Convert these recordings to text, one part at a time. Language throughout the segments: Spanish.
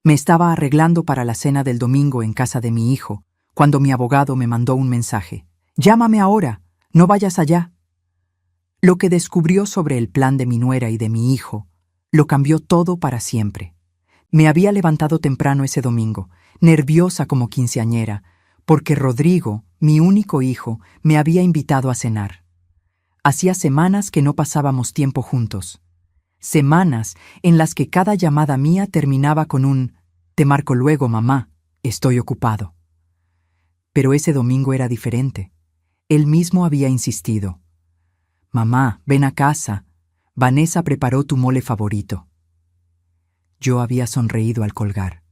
Me estaba arreglando para la cena del domingo en casa de mi hijo, cuando mi abogado me mandó un mensaje. «Llámame ahora, no vayas allá». Lo que descubrió sobre el plan de mi nuera y de mi hijo lo cambió todo para siempre. Me había levantado temprano ese domingo, nerviosa como quinceañera, porque Rodrigo, mi único hijo, me había invitado a cenar. Hacía semanas que no pasábamos tiempo juntos. Semanas en las que cada llamada mía terminaba con un «Te marco luego, mamá, estoy ocupado». Pero ese domingo era diferente. Él mismo había insistido. «Mamá, ven a casa. Vanessa preparó tu mole favorito». Yo había sonreído al colgar.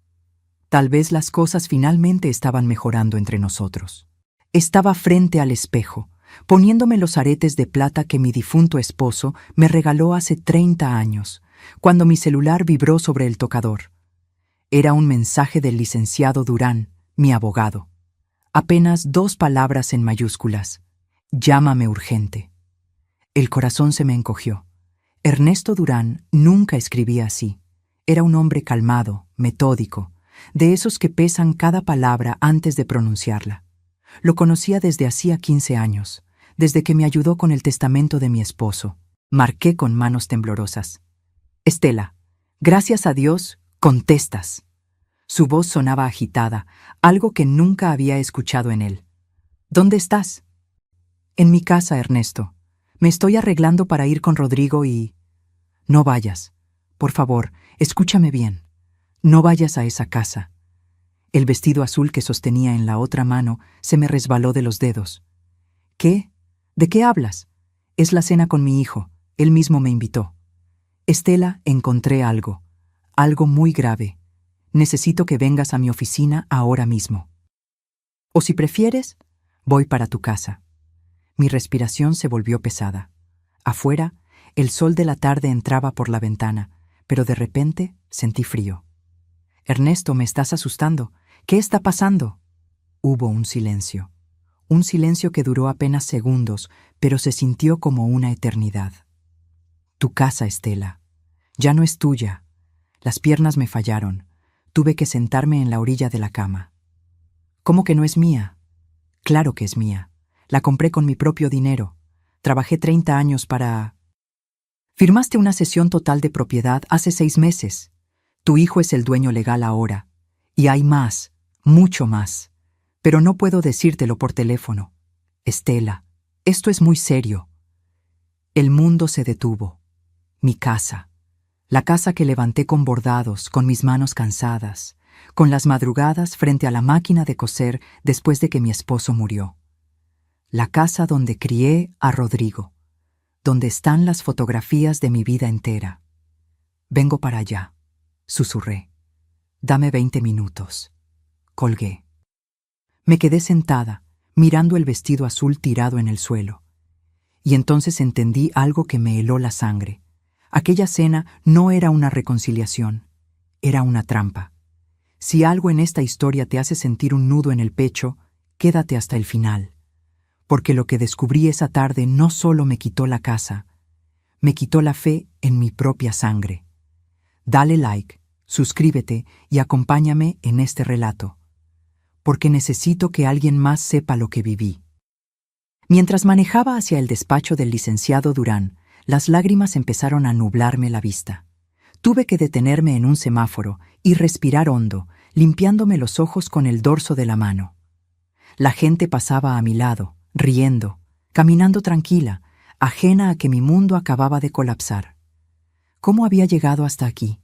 Tal vez las cosas finalmente estaban mejorando entre nosotros. Estaba frente al espejo, poniéndome los aretes de plata que mi difunto esposo me regaló hace 30 años, cuando mi celular vibró sobre el tocador. Era un mensaje del licenciado Durán, mi abogado. Apenas 2 palabras en mayúsculas. «Llámame urgente». El corazón se me encogió. Ernesto Durán nunca escribía así. Era un hombre calmado, metódico, de esos que pesan cada palabra antes de pronunciarla. Lo conocía desde hacía 15 años, desde que me ayudó con el testamento de mi esposo. Marqué con manos temblorosas. «Estela, gracias a Dios, contestas». Su voz sonaba agitada, algo que nunca había escuchado en él. «¿Dónde estás?» «En mi casa, Ernesto. Me estoy arreglando para ir con Rodrigo y...» «No vayas. Por favor, escúchame bien. No vayas a esa casa». El vestido azul que sostenía en la otra mano se me resbaló de los dedos. «¿Qué? ¿De qué hablas? Es la cena con mi hijo. Él mismo me invitó». «Estela, encontré algo. Algo muy grave. Necesito que vengas a mi oficina ahora mismo. O si prefieres, voy para tu casa». Mi respiración se volvió pesada. Afuera, el sol de la tarde entraba por la ventana, pero de repente sentí frío. «Ernesto, me estás asustando. ¿Qué está pasando?» Hubo un silencio que duró apenas segundos, pero se sintió como una eternidad. «Tu casa, Estela. Ya no es tuya. Las piernas me fallaron. Tuve que sentarme en la orilla de la cama». «¿Cómo que no es mía?» «Claro que es mía. La compré con mi propio dinero. Trabajé 30 años para...» «Firmaste una cesión total de propiedad hace 6 meses. Tu hijo es el dueño legal ahora. Y hay más, mucho más. Pero no puedo decírtelo por teléfono. Estela, esto es muy serio». El mundo se detuvo. Mi casa. La casa que levanté con bordados, con mis manos cansadas, con las madrugadas frente a la máquina de coser después de que mi esposo murió. La casa donde crié a Rodrigo, donde están las fotografías de mi vida entera. «Vengo para allá», susurré. «Dame 20 minutos». Colgué. Me quedé sentada, mirando el vestido azul tirado en el suelo. Y entonces entendí algo que me heló la sangre. Aquella cena no era una reconciliación, era una trampa. Si algo en esta historia te hace sentir un nudo en el pecho, quédate hasta el final. Porque lo que descubrí esa tarde no solo me quitó la casa, me quitó la fe en mi propia sangre. Dale like, suscríbete y acompáñame en este relato, porque necesito que alguien más sepa lo que viví. Mientras manejaba hacia el despacho del licenciado Durán, las lágrimas empezaron a nublarme la vista. Tuve que detenerme en un semáforo y respirar hondo, limpiándome los ojos con el dorso de la mano. La gente pasaba a mi lado, riendo, caminando tranquila, ajena a que mi mundo acababa de colapsar. ¿Cómo había llegado hasta aquí?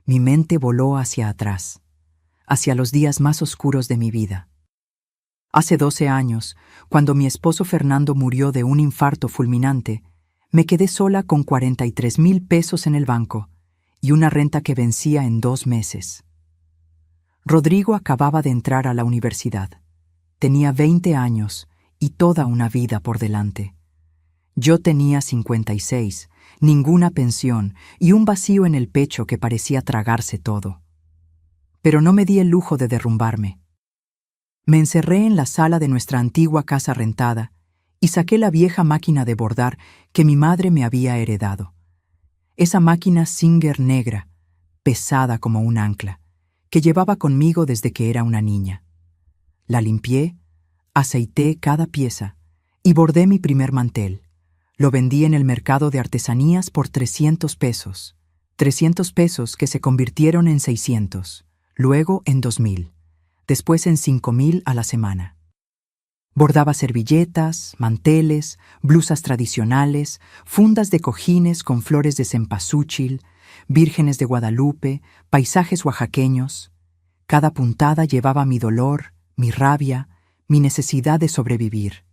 Mi mente voló hacia atrás, hacia los días más oscuros de mi vida. Hace 12 años, cuando mi esposo Fernando murió de un infarto fulminante, me quedé sola con 43,000 pesos en el banco y una renta que vencía en 2 meses. Rodrigo acababa de entrar a la universidad. Tenía 20 años y toda una vida por delante. Yo tenía 56, ninguna pensión y un vacío en el pecho que parecía tragarse todo. Pero no me di el lujo de derrumbarme. Me encerré en la sala de nuestra antigua casa rentada y saqué la vieja máquina de bordar que mi madre me había heredado. Esa máquina Singer negra, pesada como un ancla, que llevaba conmigo desde que era una niña. La limpié, aceité cada pieza y bordé mi primer mantel. Lo vendí en el mercado de artesanías por 300 pesos. 300 pesos que se convirtieron en 600, luego en 2000, después en 5000 a la semana. Bordaba servilletas, manteles, blusas tradicionales, fundas de cojines con flores de cempasúchil, vírgenes de Guadalupe, paisajes oaxaqueños. Cada puntada llevaba mi dolor, mi rabia, mi necesidad de sobrevivir.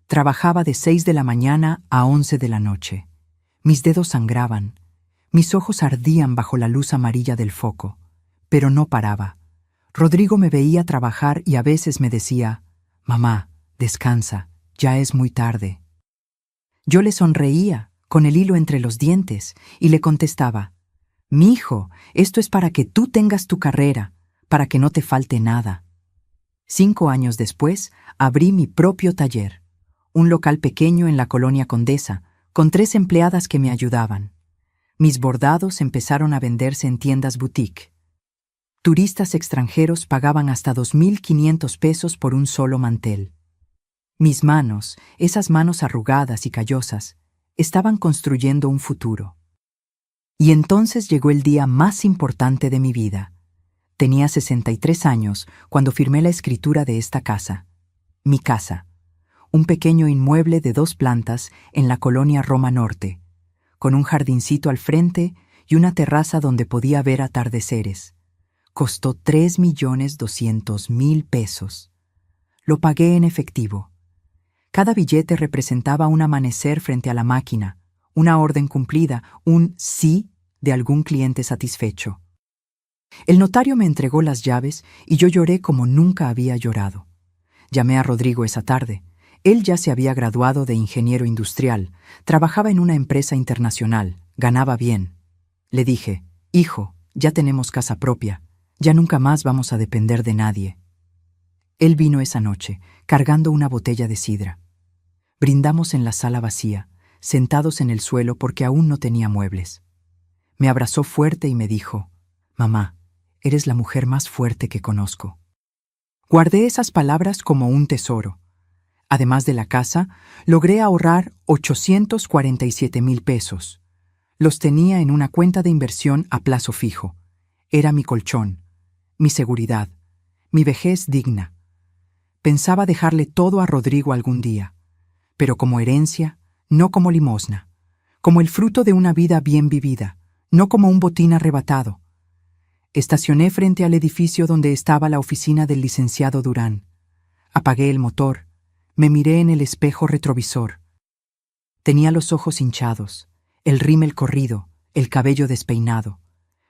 Trabajaba de 6 de la mañana a 11 de la noche. Mis dedos sangraban, mis ojos ardían bajo la luz amarilla del foco, pero no paraba. Rodrigo me veía trabajar y a veces me decía: «Mamá, descansa, ya es muy tarde». Yo le sonreía, con el hilo entre los dientes, y le contestaba: «Mijo, esto es para que tú tengas tu carrera, para que no te falte nada». 5 años después, abrí mi propio taller, un local pequeño en la colonia Condesa, con 3 empleadas que me ayudaban. Mis bordados empezaron a venderse en tiendas boutique. Turistas extranjeros pagaban hasta 2.500 pesos por un solo mantel. Mis manos, esas manos arrugadas y callosas, estaban construyendo un futuro. Y entonces llegó el día más importante de mi vida. Tenía 63 años cuando firmé la escritura de esta casa. Mi casa. Un pequeño inmueble de 2 plantas en la colonia Roma Norte, con un jardincito al frente y una terraza donde podía ver atardeceres. Costó 3.200.000 pesos. Lo pagué en efectivo. Cada billete representaba un amanecer frente a la máquina, una orden cumplida, un sí de algún cliente satisfecho. El notario me entregó las llaves y yo lloré como nunca había llorado. Llamé a Rodrigo esa tarde. Él ya se había graduado de ingeniero industrial, trabajaba en una empresa internacional, ganaba bien. Le dije: «Hijo, ya tenemos casa propia, ya nunca más vamos a depender de nadie». Él vino esa noche, cargando una botella de sidra. Brindamos en la sala vacía, sentados en el suelo porque aún no tenía muebles. Me abrazó fuerte y me dijo: «Mamá, eres la mujer más fuerte que conozco». Guardé esas palabras como un tesoro. Además de la casa, logré ahorrar 847.000 pesos. Los tenía en una cuenta de inversión a plazo fijo. Era mi colchón, mi seguridad, mi vejez digna. Pensaba dejarle todo a Rodrigo algún día, pero como herencia, no como limosna, como el fruto de una vida bien vivida, no como un botín arrebatado. Estacioné frente al edificio donde estaba la oficina del licenciado Durán. Apagué el motor. Me miré en el espejo retrovisor. Tenía los ojos hinchados, el rímel corrido, el cabello despeinado.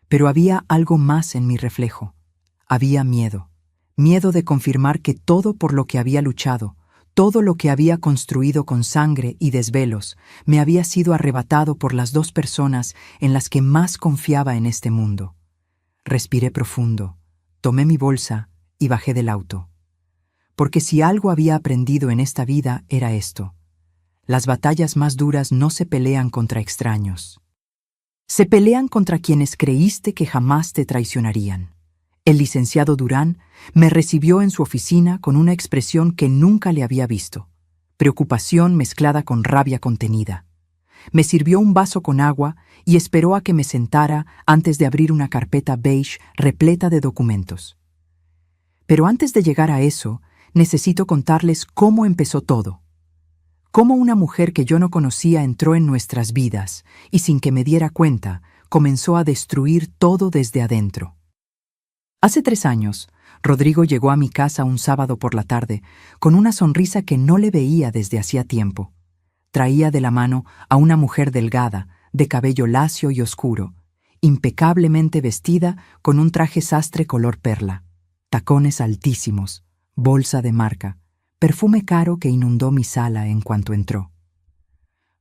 Pero había algo más en mi reflejo. Había miedo. Miedo de confirmar que todo por lo que había luchado, todo lo que había construido con sangre y desvelos, me había sido arrebatado por las 2 personas en las que más confiaba en este mundo. Respiré profundo, tomé mi bolsa y bajé del auto. Porque si algo había aprendido en esta vida era esto: las batallas más duras no se pelean contra extraños. Se pelean contra quienes creíste que jamás te traicionarían. El licenciado Durán me recibió en su oficina con una expresión que nunca le había visto: preocupación mezclada con rabia contenida. Me sirvió un vaso con agua y esperó a que me sentara antes de abrir una carpeta beige repleta de documentos. Pero antes de llegar a eso, necesito contarles cómo empezó todo. Cómo una mujer que yo no conocía entró en nuestras vidas y, sin que me diera cuenta, comenzó a destruir todo desde adentro. Hace 3 años, Rodrigo llegó a mi casa un sábado por la tarde con una sonrisa que no le veía desde hacía tiempo. Traía de la mano a una mujer delgada, de cabello lacio y oscuro, impecablemente vestida con un traje sastre color perla, tacones altísimos, bolsa de marca, perfume caro que inundó mi sala en cuanto entró.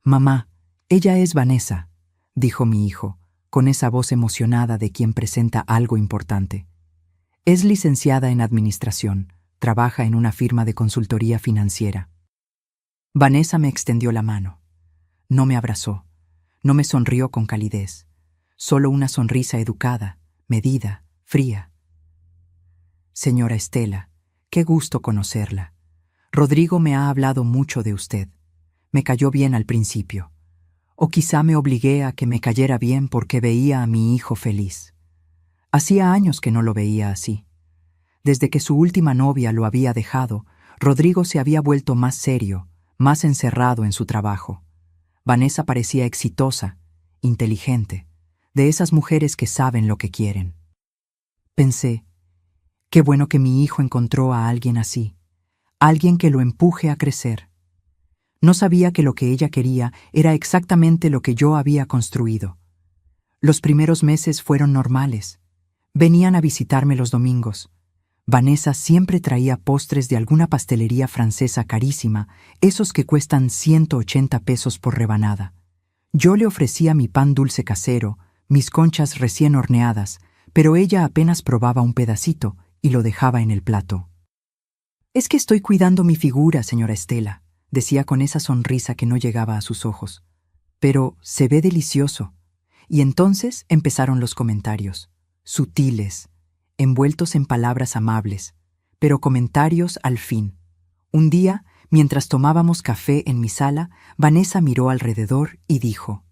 «Mamá, ella es Vanessa», dijo mi hijo, con esa voz emocionada de quien presenta algo importante. Es licenciada en administración, trabaja en una firma de consultoría financiera. Vanessa me extendió la mano. No me abrazó, no me sonrió con calidez, solo una sonrisa educada, medida, fría. Señora Estela, qué gusto conocerla. Rodrigo me ha hablado mucho de usted. Me cayó bien al principio. O quizá me obligué a que me cayera bien porque veía a mi hijo feliz. Hacía años que no lo veía así. Desde que su última novia lo había dejado, Rodrigo se había vuelto más serio, más encerrado en su trabajo. Vanessa parecía exitosa, inteligente, de esas mujeres que saben lo que quieren. Pensé, qué bueno que mi hijo encontró a alguien así, alguien que lo empuje a crecer. No sabía que lo que ella quería era exactamente lo que yo había construido. Los primeros meses fueron normales. Venían a visitarme los domingos. Vanessa siempre traía postres de alguna pastelería francesa carísima, esos que cuestan 180 pesos por rebanada. Yo le ofrecía mi pan dulce casero, mis conchas recién horneadas, pero ella apenas probaba un pedacito y lo dejaba en el plato. «Es que estoy cuidando mi figura, señora Estela», decía con esa sonrisa que no llegaba a sus ojos. «Pero se ve delicioso». Y entonces empezaron los comentarios, sutiles, envueltos en palabras amables, pero comentarios al fin. Un día, mientras tomábamos café en mi sala, Vanessa miró alrededor y dijo: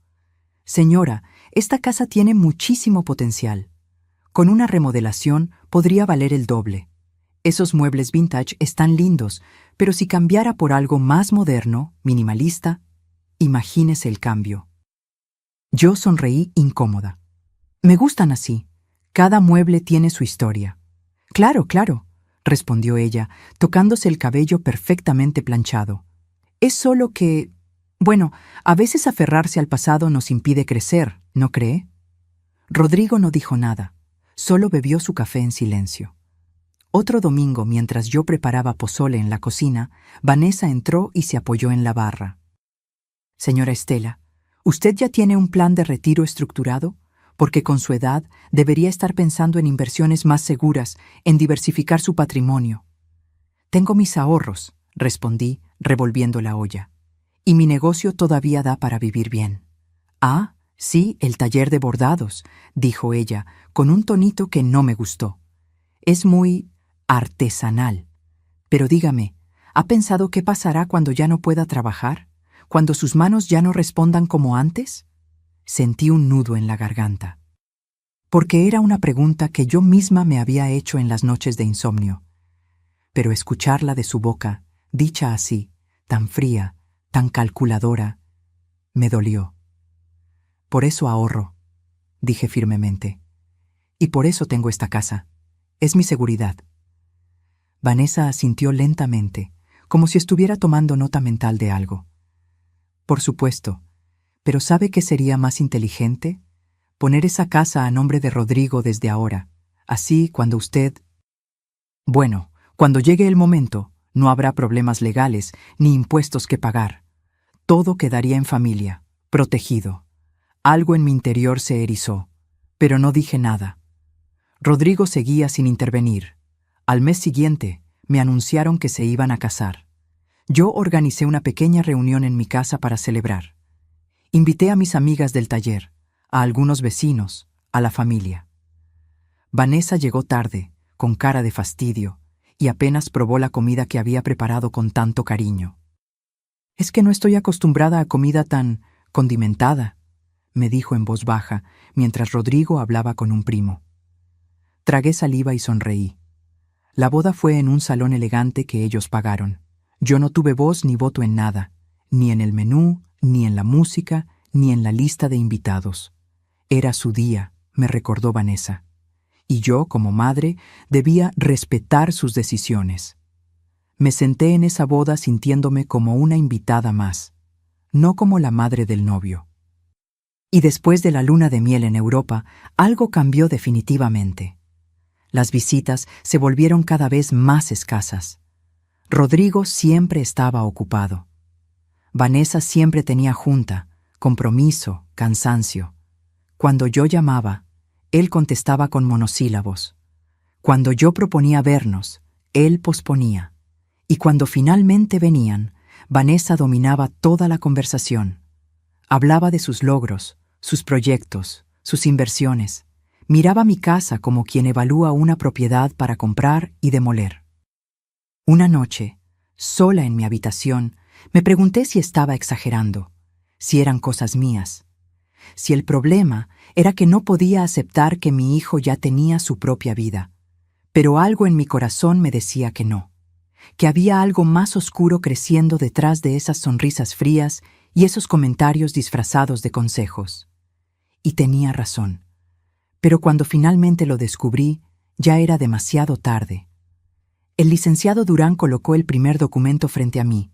«Señora, esta casa tiene muchísimo potencial. Con una remodelación podría valer el doble. Esos muebles vintage están lindos, pero si cambiara por algo más moderno, minimalista, imagínese el cambio». Yo sonreí incómoda. «Me gustan así. Cada mueble tiene su historia». «Claro, claro», respondió ella, tocándose el cabello perfectamente planchado. «Es solo que... bueno, a veces aferrarse al pasado nos impide crecer, ¿no cree?» Rodrigo no dijo nada, solo bebió su café en silencio. Otro domingo, mientras yo preparaba pozole en la cocina, Vanessa entró y se apoyó en la barra. «Señora Estela, ¿usted ya tiene un plan de retiro estructurado? Porque con su edad debería estar pensando en inversiones más seguras, en diversificar su patrimonio». «Tengo mis ahorros», respondí, revolviendo la olla. «Y mi negocio todavía da para vivir bien». «Ah, sí, el taller de bordados», dijo ella, con un tonito que no me gustó. «Es muy artesanal. Pero dígame, ¿ha pensado qué pasará cuando ya no pueda trabajar? ¿Cuando sus manos ya no respondan como antes?» Sentí un nudo en la garganta. Porque era una pregunta que yo misma me había hecho en las noches de insomnio. Pero escucharla de su boca, dicha así, tan fría, tan calculadora, me dolió. «Por eso ahorro», dije firmemente. «Y por eso tengo esta casa. Es mi seguridad». Vanessa asintió lentamente, como si estuviera tomando nota mental de algo. «Por supuesto, pero ¿sabe qué sería más inteligente? Poner esa casa a nombre de Rodrigo desde ahora. Así, cuando usted... bueno, cuando llegue el momento, no habrá problemas legales ni impuestos que pagar. Todo quedaría en familia, protegido». Algo en mi interior se erizó, pero no dije nada. Rodrigo seguía sin intervenir. Al mes siguiente, me anunciaron que se iban a casar. Yo organicé una pequeña reunión en mi casa para celebrar. Invité a mis amigas del taller, a algunos vecinos, a la familia. Vanessa llegó tarde, con cara de fastidio, y apenas probó la comida que había preparado con tanto cariño. «Es que no estoy acostumbrada a comida tan condimentada», me dijo en voz baja, mientras Rodrigo hablaba con un primo. Tragué saliva y sonreí. La boda fue en un salón elegante que ellos pagaron. Yo no tuve voz ni voto en nada, ni en el menú, ni en la música, ni en la lista de invitados. Era su día, me recordó Vanessa. Y yo, como madre, debía respetar sus decisiones. Me senté en esa boda sintiéndome como una invitada más, no como la madre del novio. Y después de la luna de miel en Europa, algo cambió definitivamente. Las visitas se volvieron cada vez más escasas. Rodrigo siempre estaba ocupado. Vanessa siempre tenía junta, compromiso, cansancio. Cuando yo llamaba, él contestaba con monosílabos. Cuando yo proponía vernos, él posponía. Y cuando finalmente venían, Vanessa dominaba toda la conversación. Hablaba de sus logros, sus proyectos, sus inversiones. Miraba mi casa como quien evalúa una propiedad para comprar y demoler. Una noche, sola en mi habitación, me pregunté si estaba exagerando, si eran cosas mías, si el problema era que no podía aceptar que mi hijo ya tenía su propia vida, pero algo en mi corazón me decía que no, que había algo más oscuro creciendo detrás de esas sonrisas frías y esos comentarios disfrazados de consejos. Y tenía razón. Pero cuando finalmente lo descubrí, ya era demasiado tarde. El licenciado Durán colocó el primer documento frente a mí.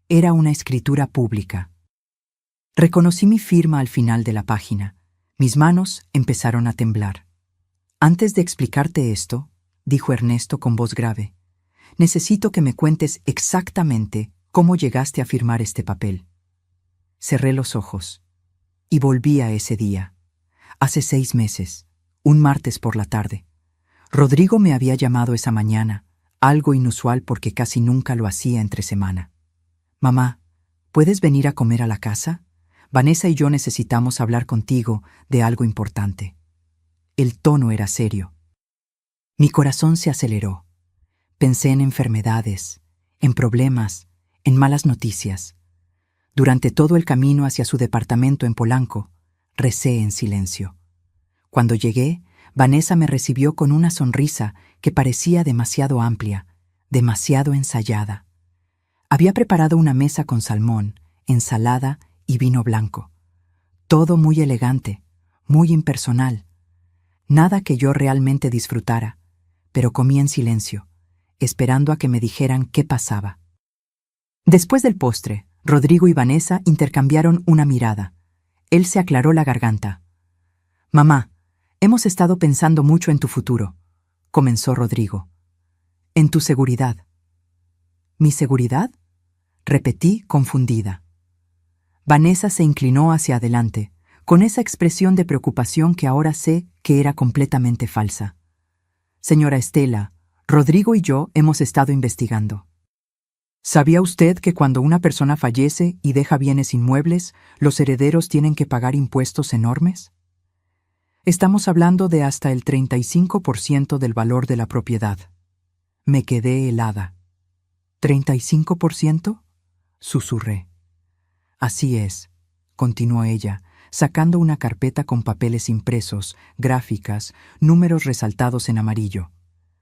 Era una escritura pública. Reconocí mi firma al final de la página. Mis manos empezaron a temblar. Antes de explicarte esto, dijo Ernesto con voz grave, necesito que me cuentes exactamente cómo llegaste a firmar este papel. Cerré los ojos y volví a ese día. Hace 6 meses, un martes por la tarde. Rodrigo me había llamado esa mañana, algo inusual porque casi nunca lo hacía entre semana. Mamá, ¿puedes venir a comer a la casa? Vanessa y yo necesitamos hablar contigo de algo importante. El tono era serio. Mi corazón se aceleró. Pensé en enfermedades, en problemas, en malas noticias. Durante todo el camino hacia su departamento en Polanco, recé en silencio. Cuando llegué, Vanessa me recibió con una sonrisa que parecía demasiado amplia, demasiado ensayada. Había preparado una mesa con salmón, ensalada y vino blanco. Todo muy elegante, muy impersonal. Nada que yo realmente disfrutara, pero comí en silencio, esperando a que me dijeran qué pasaba. Después del postre, Rodrigo y Vanessa intercambiaron una mirada. Él se aclaró la garganta. Mamá, hemos estado pensando mucho en tu futuro, comenzó Rodrigo. En tu seguridad. ¿Mi seguridad? Repetí, confundida. Vanessa se inclinó hacia adelante, con esa expresión de preocupación que ahora sé que era completamente falsa. Señora Estela, Rodrigo y yo hemos estado investigando. ¿Sabía usted que cuando una persona fallece y deja bienes inmuebles, los herederos tienen que pagar impuestos enormes? Estamos hablando de hasta el 35% del valor de la propiedad. Me quedé helada. ¿35%? Susurré. Así es, continuó ella, sacando una carpeta con papeles impresos, gráficas, números resaltados en amarillo.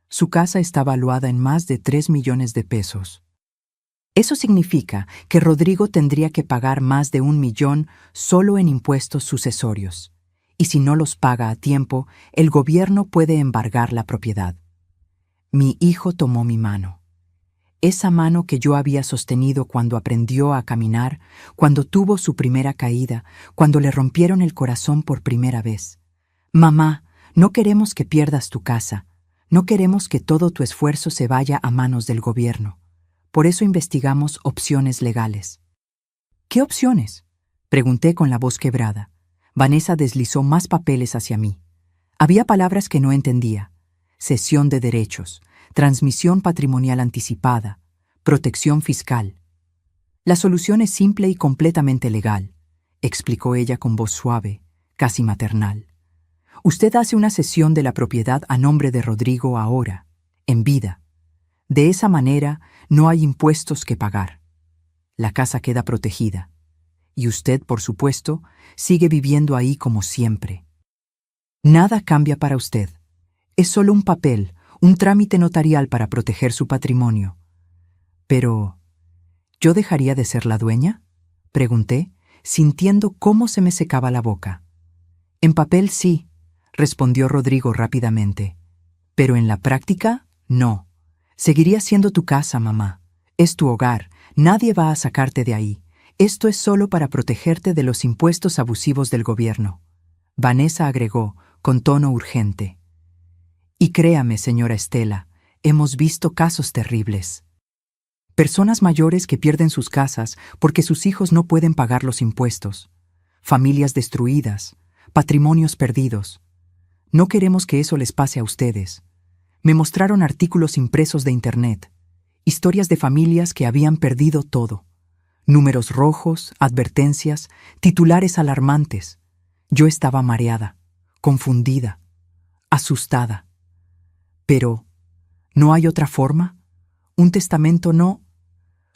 Su casa está valuada en más de 3 millones de pesos. Eso significa que Rodrigo tendría que pagar más de 1 millón solo en impuestos sucesorios. Y si no los paga a tiempo, el gobierno puede embargar la propiedad. Mi hijo tomó mi mano. Esa mano que yo había sostenido cuando aprendió a caminar, cuando tuvo su primera caída, cuando le rompieron el corazón por primera vez. Mamá, no queremos que pierdas tu casa. No queremos que todo tu esfuerzo se vaya a manos del gobierno. Por eso investigamos opciones legales. ¿Qué opciones? Pregunté con la voz quebrada. Vanessa deslizó más papeles hacia mí. Había palabras que no entendía. Cesión de derechos, transmisión patrimonial anticipada, protección fiscal. La solución es simple y completamente legal, explicó ella con voz suave, casi maternal. Usted hace una cesión de la propiedad a nombre de Rodrigo ahora, en vida. De esa manera no hay impuestos que pagar. La casa queda protegida. Y usted, por supuesto, sigue viviendo ahí como siempre. Nada cambia para usted. Es solo un papel, un trámite notarial para proteger su patrimonio. Pero, ¿yo dejaría de ser la dueña? Pregunté, sintiendo cómo se me secaba la boca. En papel sí, respondió Rodrigo rápidamente. Pero en la práctica, no. Seguiría siendo tu casa, mamá. Es tu hogar. Nadie va a sacarte de ahí. Esto es solo para protegerte de los impuestos abusivos del gobierno. Vanessa agregó, con tono urgente. Y créame, señora Estela, hemos visto casos terribles. Personas mayores que pierden sus casas porque sus hijos no pueden pagar los impuestos. Familias destruidas, patrimonios perdidos. No queremos que eso les pase a ustedes. Me mostraron artículos impresos de Internet, historias de familias que habían perdido todo. Números rojos, advertencias, titulares alarmantes. Yo estaba mareada, confundida. asustada. Pero, ¿no hay otra forma? ¿Un testamento no?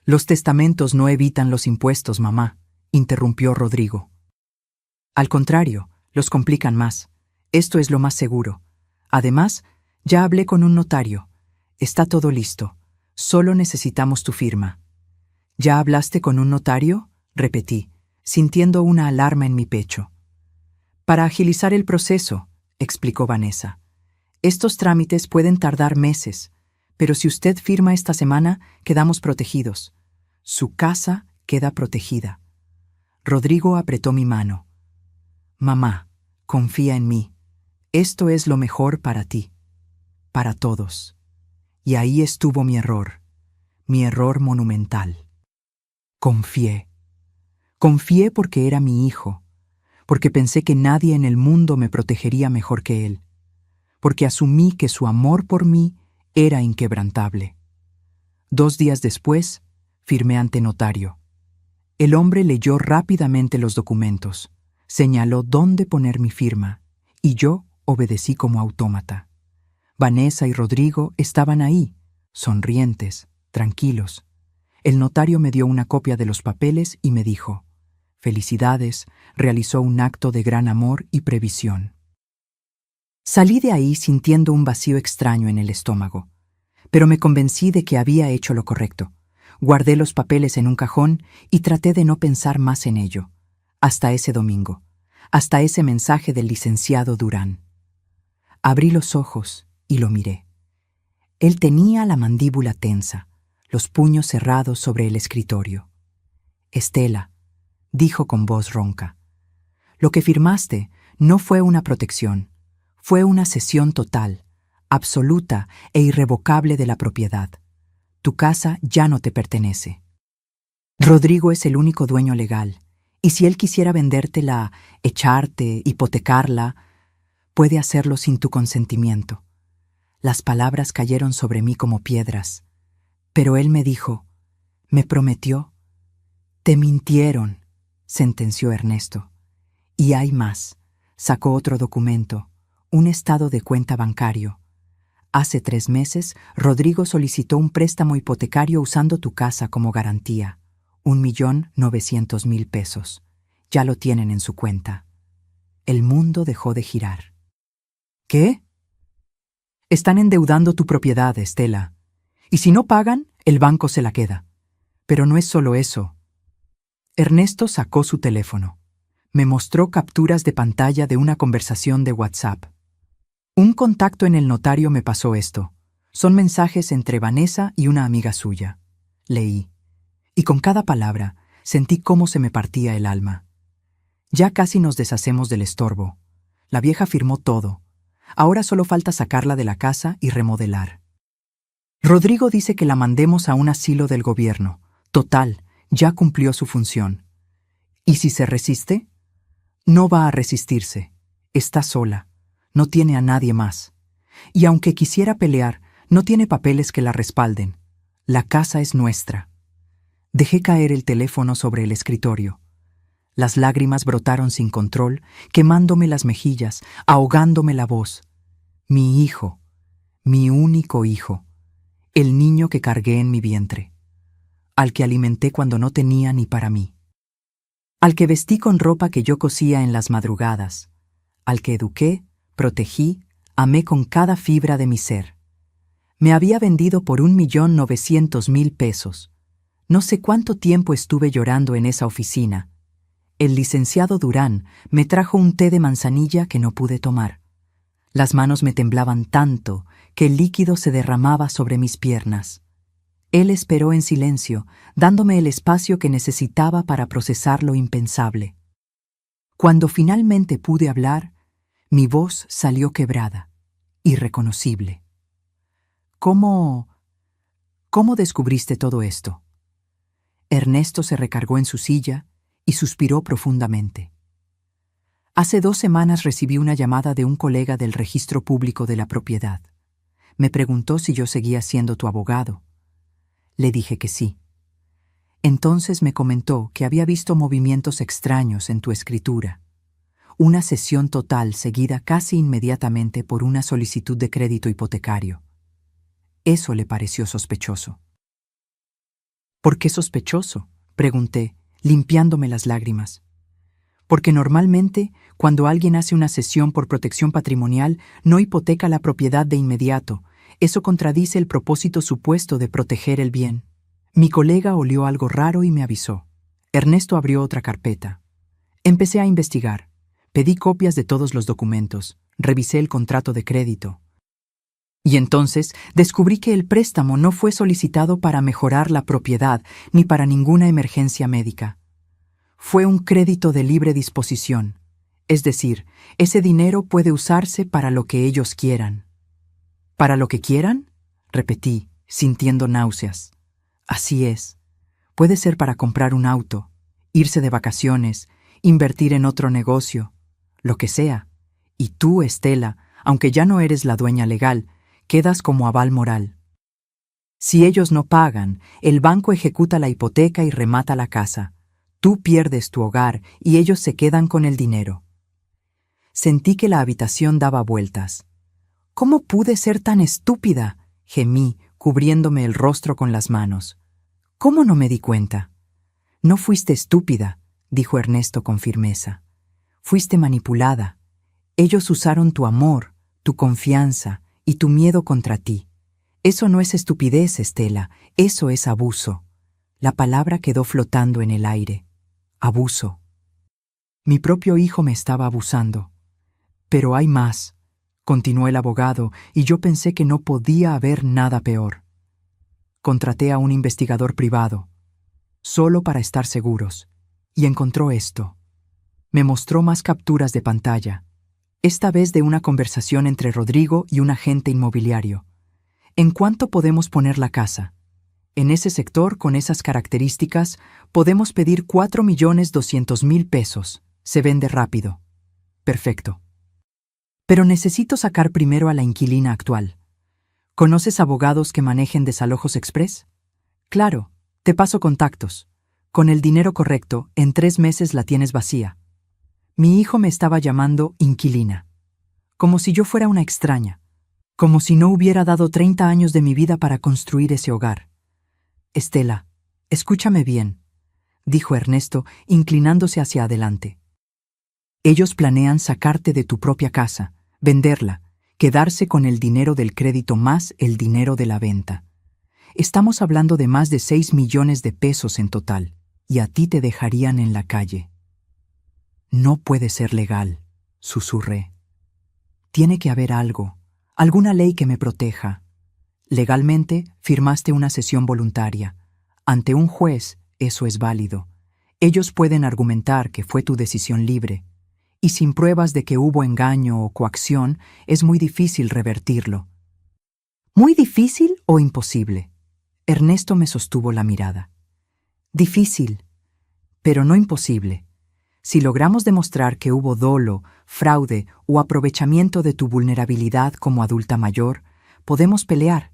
Los testamentos no evitan los impuestos, mamá, interrumpió Rodrigo. Al contrario, los complican más. Esto es lo más seguro. Además, ya hablé con un notario. Está todo listo. Solo necesitamos tu firma. ¿Ya hablaste con un notario?, repetí, sintiendo una alarma en mi pecho. Para agilizar el proceso, explicó Vanessa. Estos trámites pueden tardar meses, pero si usted firma esta semana, quedamos protegidos. Su casa queda protegida. Rodrigo apretó mi mano. Mamá, confía en mí. Esto es lo mejor para ti, para todos. Y ahí estuvo mi error monumental. Confié. Confié porque era mi hijo, porque pensé que nadie en el mundo me protegería mejor que él, porque asumí que su amor por mí era inquebrantable. 2 días después, firmé ante notario. El hombre leyó rápidamente los documentos, señaló dónde poner mi firma, y yo obedecí como autómata. Vanessa y Rodrigo estaban ahí, sonrientes, tranquilos. El notario me dio una copia de los papeles y me dijo: «Felicidades, realizó un acto de gran amor y previsión». Salí de ahí sintiendo un vacío extraño en el estómago, pero me convencí de que había hecho lo correcto. Guardé los papeles en un cajón y traté de no pensar más en ello, hasta ese domingo, hasta ese mensaje del licenciado Durán. Abrí los ojos y lo miré. Él tenía la mandíbula tensa, los puños cerrados sobre el escritorio. «Estela», dijo con voz ronca, «lo que firmaste no fue una protección, fue una cesión total, absoluta e irrevocable de la propiedad. Tu casa ya no te pertenece. Rodrigo es el único dueño legal, y si él quisiera vendértela, echarte, hipotecarla, puede hacerlo sin tu consentimiento». Las palabras cayeron sobre mí como piedras, pero él me dijo, me prometió. «Te mintieron», sentenció Ernesto. «Y hay más». Sacó otro documento, un estado de cuenta bancario. «Hace 3 meses, Rodrigo solicitó un préstamo hipotecario usando tu casa como garantía. 1.900.000 pesos. Ya lo tienen en su cuenta». El mundo dejó de girar. «¿Qué? Están endeudando tu propiedad, Estela. Y si no pagan, el banco se la queda. Pero no es solo eso». Ernesto sacó su teléfono. Me mostró capturas de pantalla de una conversación de WhatsApp. «Un contacto en el notario me pasó esto. Son mensajes entre Vanessa y una amiga suya». Leí. Y con cada palabra sentí cómo se me partía el alma. Ya casi nos deshacemos del estorbo. La vieja firmó todo. Ahora solo falta sacarla de la casa y remodelar. Rodrigo dice que la mandemos a un asilo del gobierno. Total, ya cumplió su función. ¿Y si se resiste? No va a resistirse. Está sola. No tiene a nadie más. Y aunque quisiera pelear, no tiene papeles que la respalden. La casa es nuestra. Dejé caer el teléfono sobre el escritorio. Las lágrimas brotaron sin control, quemándome las mejillas, ahogándome la voz. Mi hijo, mi único hijo, el niño que cargué en mi vientre, al que alimenté cuando no tenía ni para mí, al que vestí con ropa que yo cosía en las madrugadas, al que eduqué, protegí, amé con cada fibra de mi ser. Me había vendido por 1.900.000 pesos. No sé cuánto tiempo estuve llorando en esa oficina. El licenciado Durán me trajo un té de manzanilla que no pude tomar. Las manos me temblaban tanto que el líquido se derramaba sobre mis piernas. Él esperó en silencio, dándome el espacio que necesitaba para procesar lo impensable. Cuando finalmente pude hablar, mi voz salió quebrada, irreconocible. ¿Cómo descubriste todo esto?» Ernesto se recargó en su silla y suspiró profundamente. «Hace 2 semanas recibí una llamada de un colega del registro público de la propiedad. Me preguntó si yo seguía siendo tu abogado. Le dije que sí. Entonces me comentó que había visto movimientos extraños en tu escritura. una cesión total seguida casi inmediatamente por una solicitud de crédito hipotecario. Eso le pareció sospechoso. ¿Por qué sospechoso?, pregunté, limpiándome las lágrimas. Porque normalmente, cuando alguien hace una cesión por protección patrimonial, no hipoteca la propiedad de inmediato. Eso contradice el propósito supuesto de proteger el bien. Mi colega olió algo raro y me avisó. Ernesto abrió otra carpeta. Empecé a investigar. Pedí copias de todos los documentos. Revisé el contrato de crédito. Y entonces descubrí que el préstamo no fue solicitado para mejorar la propiedad ni para ninguna emergencia médica. Fue un crédito de libre disposición, es decir, ese dinero puede usarse para lo que ellos quieran. ¿Para lo que quieran?, repetí, sintiendo náuseas. Así es. Puede ser para comprar un auto, irse de vacaciones, invertir en otro negocio, lo que sea. Y tú, Estela, aunque ya no eres la dueña legal, quedas como aval moral. Si ellos no pagan, el banco ejecuta la hipoteca y remata la casa. Tú pierdes tu hogar y ellos se quedan con el dinero. Sentí que la habitación daba vueltas. ¿Cómo pude ser tan estúpida?, gemí, cubriéndome el rostro con las manos. ¿Cómo no me di cuenta? No fuiste estúpida, dijo Ernesto con firmeza. Fuiste manipulada. Ellos usaron tu amor, tu confianza y tu miedo contra ti. Eso no es estupidez, Estela, eso es abuso. La palabra quedó flotando en el aire. Abuso. Mi propio hijo me estaba abusando. Pero hay más, continuó el abogado, y yo pensé que no podía haber nada peor. Contraté a un investigador privado, solo para estar seguros, y encontró esto. Me mostró más capturas de pantalla, esta vez de una conversación entre Rodrigo y un agente inmobiliario. ¿En cuánto podemos poner la casa? En ese sector, con esas características, podemos pedir 4.200.000 pesos. Se vende rápido. Perfecto. Pero necesito sacar primero a la inquilina actual. ¿Conoces abogados que manejen desalojos express? Claro, te paso contactos. Con el dinero correcto, en 3 meses la tienes vacía. Mi hijo me estaba llamando inquilina. Como si yo fuera una extraña. Como si no hubiera dado 30 años de mi vida para construir ese hogar. Estela, escúchame bien, dijo Ernesto, inclinándose hacia adelante. Ellos planean sacarte de tu propia casa, venderla, quedarse con el dinero del crédito más el dinero de la venta. Estamos hablando de más de 6 millones de pesos en total, y a ti te dejarían en la calle. No puede ser legal, susurré. Tiene que haber algo, alguna ley que me proteja. Legalmente, firmaste una cesión voluntaria. Ante un juez, eso es válido. Ellos pueden argumentar que fue tu decisión libre. Y sin pruebas de que hubo engaño o coacción, es muy difícil revertirlo. ¿Muy difícil o imposible? Ernesto me sostuvo la mirada. Difícil, pero no imposible. Si logramos demostrar que hubo dolo, fraude o aprovechamiento de tu vulnerabilidad como adulta mayor, podemos pelear.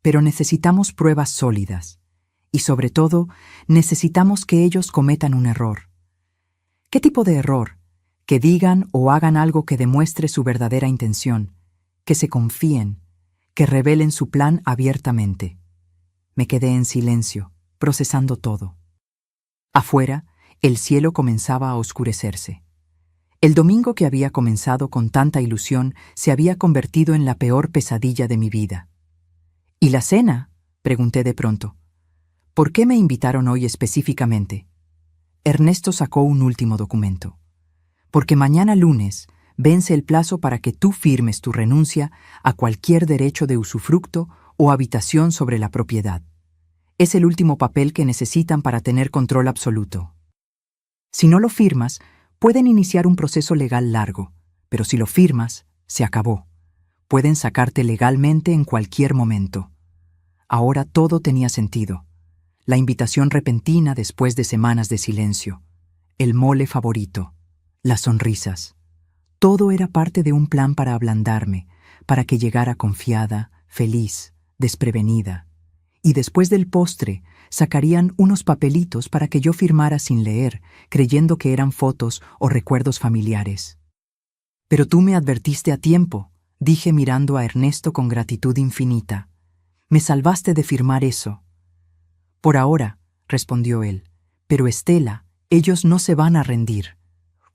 Pero necesitamos pruebas sólidas. Y sobre todo, necesitamos que ellos cometan un error. ¿Qué tipo de error? Que digan o hagan algo que demuestre su verdadera intención, que se confíen, que revelen su plan abiertamente. Me quedé en silencio, procesando todo. Afuera, el cielo comenzaba a oscurecerse. El domingo que había comenzado con tanta ilusión se había convertido en la peor pesadilla de mi vida. ¿Y la cena?, pregunté de pronto. ¿Por qué me invitaron hoy específicamente? Ernesto sacó un último documento. Porque mañana lunes vence el plazo para que tú firmes tu renuncia a cualquier derecho de usufructo o habitación sobre la propiedad. Es el último papel que necesitan para tener control absoluto. Si no lo firmas, pueden iniciar un proceso legal largo, pero si lo firmas, se acabó. Pueden sacarte legalmente en cualquier momento. Ahora todo tenía sentido. La invitación repentina después de semanas de silencio. El mole favorito. Las sonrisas. Todo era parte de un plan para ablandarme, para que llegara confiada, feliz, desprevenida. y después del postre sacarían unos papelitos para que yo firmara sin leer, creyendo que eran fotos o recuerdos familiares. Pero tú me advertiste a tiempo, dije mirando a Ernesto con gratitud infinita. Me salvaste de firmar eso. Por ahora, respondió él, pero Estela, ellos no se van a rendir.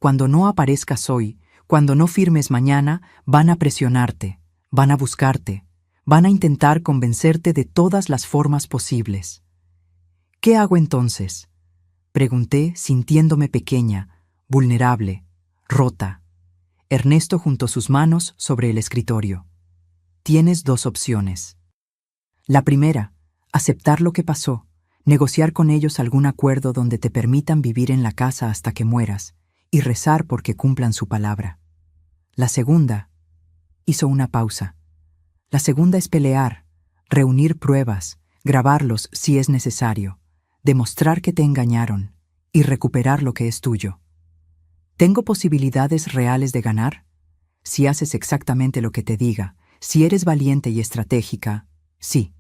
Cuando no aparezcas hoy, cuando no firmes mañana, van a presionarte, van a buscarte, van a intentar convencerte de todas las formas posibles. ¿Qué hago entonces?, pregunté, sintiéndome pequeña, vulnerable, rota. Ernesto juntó sus manos sobre el escritorio. Tienes dos opciones. La primera, aceptar lo que pasó, negociar con ellos algún acuerdo donde te permitan vivir en la casa hasta que mueras y rezar porque cumplan su palabra. La segunda, hizo una pausa. La segunda es pelear, reunir pruebas, grabarlos si es necesario, demostrar que te engañaron y recuperar lo que es tuyo. ¿Tengo posibilidades reales de ganar? Si haces exactamente lo que te diga, si eres valiente y estratégica, sí.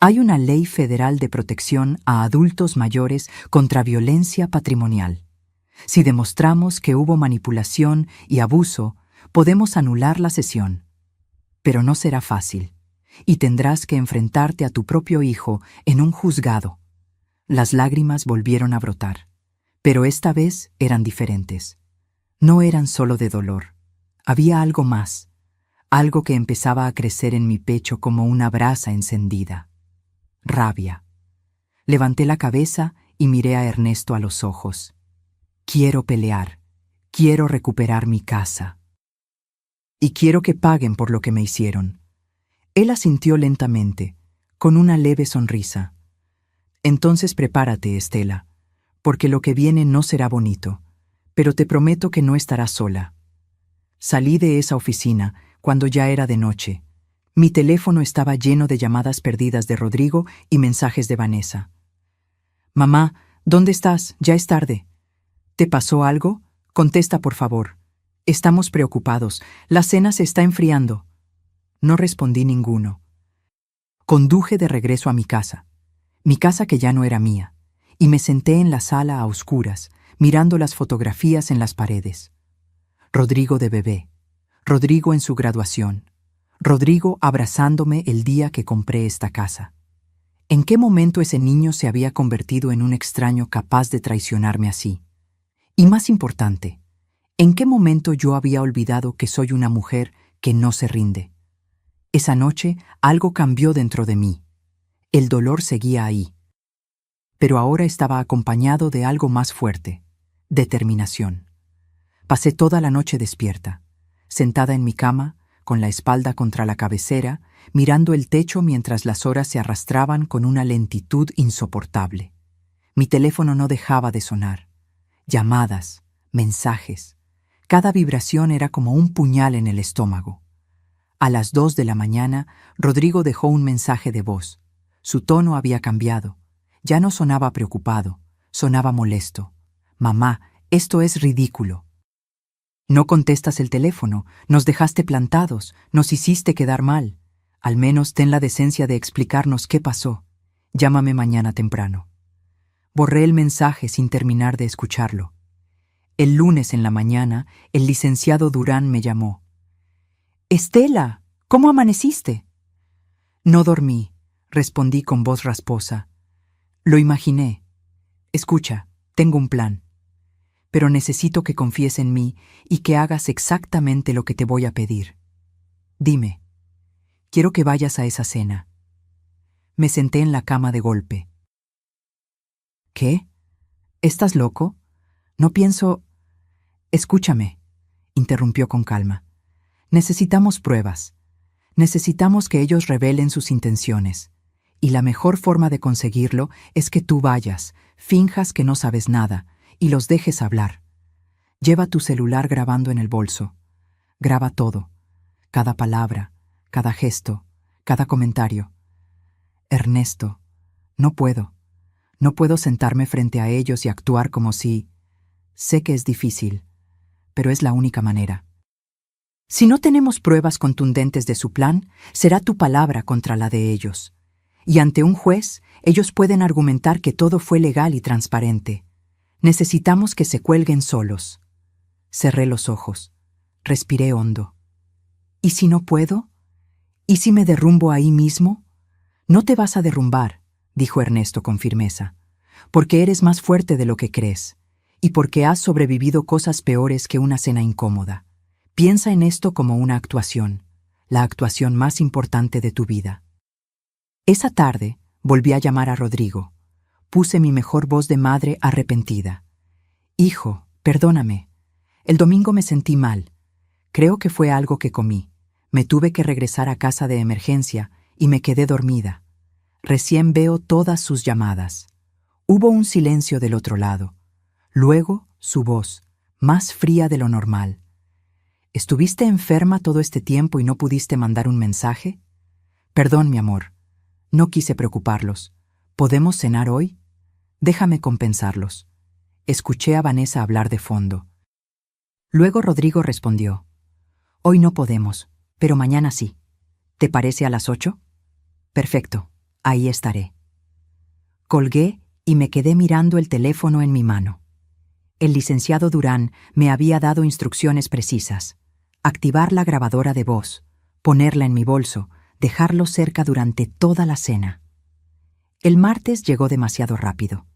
Hay una ley federal de protección a adultos mayores contra violencia patrimonial. Si demostramos que hubo manipulación y abuso, podemos anular la sesión. Pero no será fácil, y tendrás que enfrentarte a tu propio hijo en un juzgado. Las lágrimas volvieron a brotar, pero esta vez eran diferentes. No eran solo de dolor. Había algo más, algo que empezaba a crecer en mi pecho como una brasa encendida. Rabia. Levanté la cabeza y miré a Ernesto a los ojos. Quiero pelear, quiero recuperar mi casa. Y quiero que paguen por lo que me hicieron. Él asintió lentamente, con una leve sonrisa. Entonces prepárate, Estela, porque lo que viene no será bonito, pero te prometo que no estarás sola. Salí de esa oficina cuando ya era de noche. Mi teléfono estaba lleno de llamadas perdidas de Rodrigo y mensajes de Vanessa. Mamá, ¿dónde estás? Ya es tarde. ¿Te pasó algo? Contesta, por favor. Estamos preocupados. La cena se está enfriando. No respondí ninguno. Conduje de regreso a mi casa que ya no era mía, y me senté en la sala a oscuras, mirando las fotografías en las paredes. Rodrigo de bebé, Rodrigo en su graduación, Rodrigo abrazándome el día que compré esta casa. ¿En qué momento ese niño se había convertido en un extraño capaz de traicionarme así? Y más importante, ¿en qué momento yo había olvidado que soy una mujer que no se rinde? Esa noche algo cambió dentro de mí. El dolor seguía ahí. Pero ahora estaba acompañado de algo más fuerte: determinación. Pasé toda la noche despierta, sentada en mi cama, con la espalda contra la cabecera, mirando el techo mientras las horas se arrastraban con una lentitud insoportable. Mi teléfono no dejaba de sonar. Llamadas, mensajes. Cada vibración era como un puñal en el estómago. A las 2 de la mañana, Rodrigo dejó un mensaje de voz. Su tono había cambiado. Ya no sonaba preocupado, sonaba molesto. Mamá, esto es ridículo. No contestas el teléfono, nos dejaste plantados, nos hiciste quedar mal. Al menos ten la decencia de explicarnos qué pasó. Llámame mañana temprano. Borré el mensaje sin terminar de escucharlo. El lunes en la mañana, el licenciado Durán me llamó. «Estela, ¿cómo amaneciste?» No dormí, respondí con voz rasposa. Lo imaginé. Escucha, tengo un plan. Pero necesito que confíes en mí y que hagas exactamente lo que te voy a pedir. Dime, quiero que vayas a esa cena. Me senté en la cama de golpe. ¿Qué? ¿Estás loco? No pienso... Escúchame, interrumpió con calma. Necesitamos pruebas. Necesitamos que ellos revelen sus intenciones. Y la mejor forma de conseguirlo es que tú vayas, finjas que no sabes nada, y los dejes hablar. Lleva tu celular grabando en el bolso. Graba todo. Cada palabra, cada gesto, cada comentario. Ernesto, no puedo. No puedo sentarme frente a ellos y actuar como si... Sé que es difícil, pero es la única manera. Si no tenemos pruebas contundentes de su plan, será tu palabra contra la de ellos. y ante un juez ellos pueden argumentar que todo fue legal y transparente. Necesitamos que se cuelguen solos. Cerré los ojos. Respiré hondo. ¿Y si no puedo? ¿Y si me derrumbo ahí mismo? No te vas a derrumbar, dijo Ernesto con firmeza, porque eres más fuerte de lo que crees, y porque has sobrevivido cosas peores que una cena incómoda. Piensa en esto como una actuación, la actuación más importante de tu vida. Esa tarde volví a llamar a Rodrigo. Puse mi mejor voz de madre arrepentida. Hijo, perdóname. El domingo me sentí mal. Creo que fue algo que comí. Me tuve que regresar a casa de emergencia y me quedé dormida. Recién veo todas sus llamadas. Hubo un silencio del otro lado. Luego, su voz, más fría de lo normal. ¿Estuviste enferma todo este tiempo y no pudiste mandar un mensaje? Perdón, mi amor. No quise preocuparlos. ¿Podemos cenar hoy? Déjame compensarlos. Escuché a Vanessa hablar de fondo. Luego Rodrigo respondió. Hoy no podemos, pero mañana sí. ¿Te parece a las 8? Perfecto, ahí estaré. Colgué y me quedé mirando el teléfono en mi mano. El licenciado Durán me había dado instrucciones precisas. Activar la grabadora de voz, ponerla en mi bolso, dejarlo cerca durante toda la cena. El martes llegó demasiado rápido.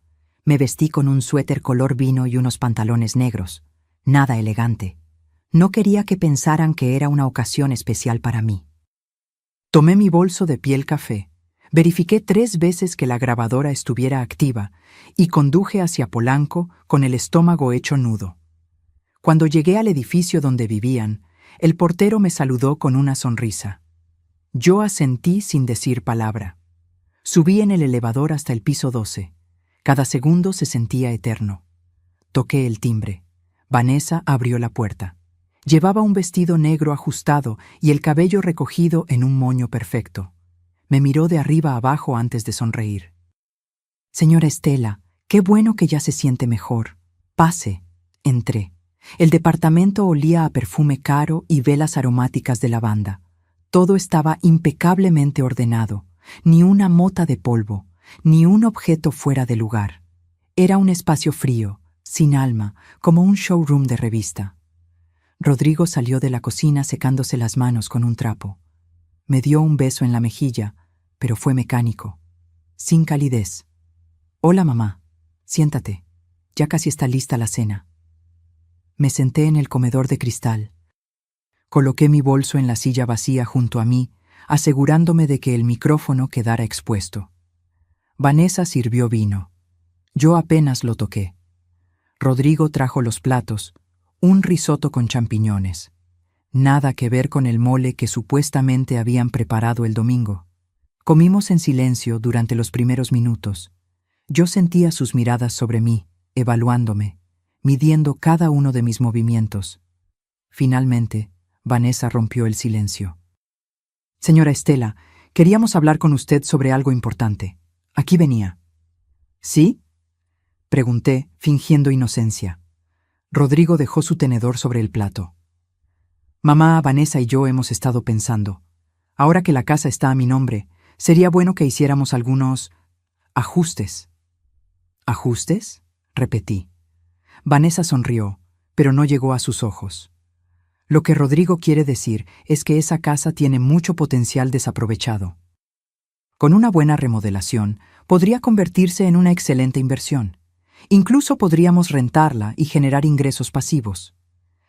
Me vestí con un suéter color vino y unos pantalones negros. Nada elegante. No quería que pensaran que era una ocasión especial para mí. Tomé mi bolso de piel café, verifiqué 3 veces que la grabadora estuviera activa y conduje hacia Polanco con el estómago hecho nudo. Cuando llegué al edificio donde vivían, el portero me saludó con una sonrisa. Yo asentí sin decir palabra. Subí en el elevador hasta el piso 12. Cada segundo se sentía eterno. Toqué el timbre. Vanessa abrió la puerta. Llevaba un vestido negro ajustado y el cabello recogido en un moño perfecto. Me miró de arriba a abajo antes de sonreír. Señora Estela, qué bueno que ya se siente mejor. Pase. Entré. El departamento olía a perfume caro y velas aromáticas de lavanda. Todo estaba impecablemente ordenado, ni una mota de polvo, ni un objeto fuera de lugar. Era un espacio frío, sin alma, como un showroom de revista. Rodrigo salió de la cocina secándose las manos con un trapo. Me dio un beso en la mejilla, pero fue mecánico, sin calidez. Hola, mamá. Siéntate. Ya casi está lista la cena. Me senté en el comedor de cristal. Coloqué mi bolso en la silla vacía junto a mí, asegurándome de que el micrófono quedara expuesto. Vanessa sirvió vino. Yo apenas lo toqué. Rodrigo trajo los platos, un risotto con champiñones. Nada que ver con el mole que supuestamente habían preparado el domingo. Comimos en silencio durante los primeros minutos. Yo sentía sus miradas sobre mí, evaluándome, midiendo cada uno de mis movimientos. Finalmente, Vanessa rompió el silencio. Señora Estela, queríamos hablar con usted sobre algo importante. Aquí venía. ¿Sí? Pregunté, fingiendo inocencia. Rodrigo dejó su tenedor sobre el plato. Mamá, Vanessa y yo hemos estado pensando. Ahora que la casa está a mi nombre, sería bueno que hiciéramos algunos ajustes. ¿Ajustes? Repetí. Vanessa sonrió, pero no llegó a sus ojos. Lo que Rodrigo quiere decir es que esa casa tiene mucho potencial desaprovechado. Con una buena remodelación, podría convertirse en una excelente inversión. Incluso podríamos rentarla y generar ingresos pasivos.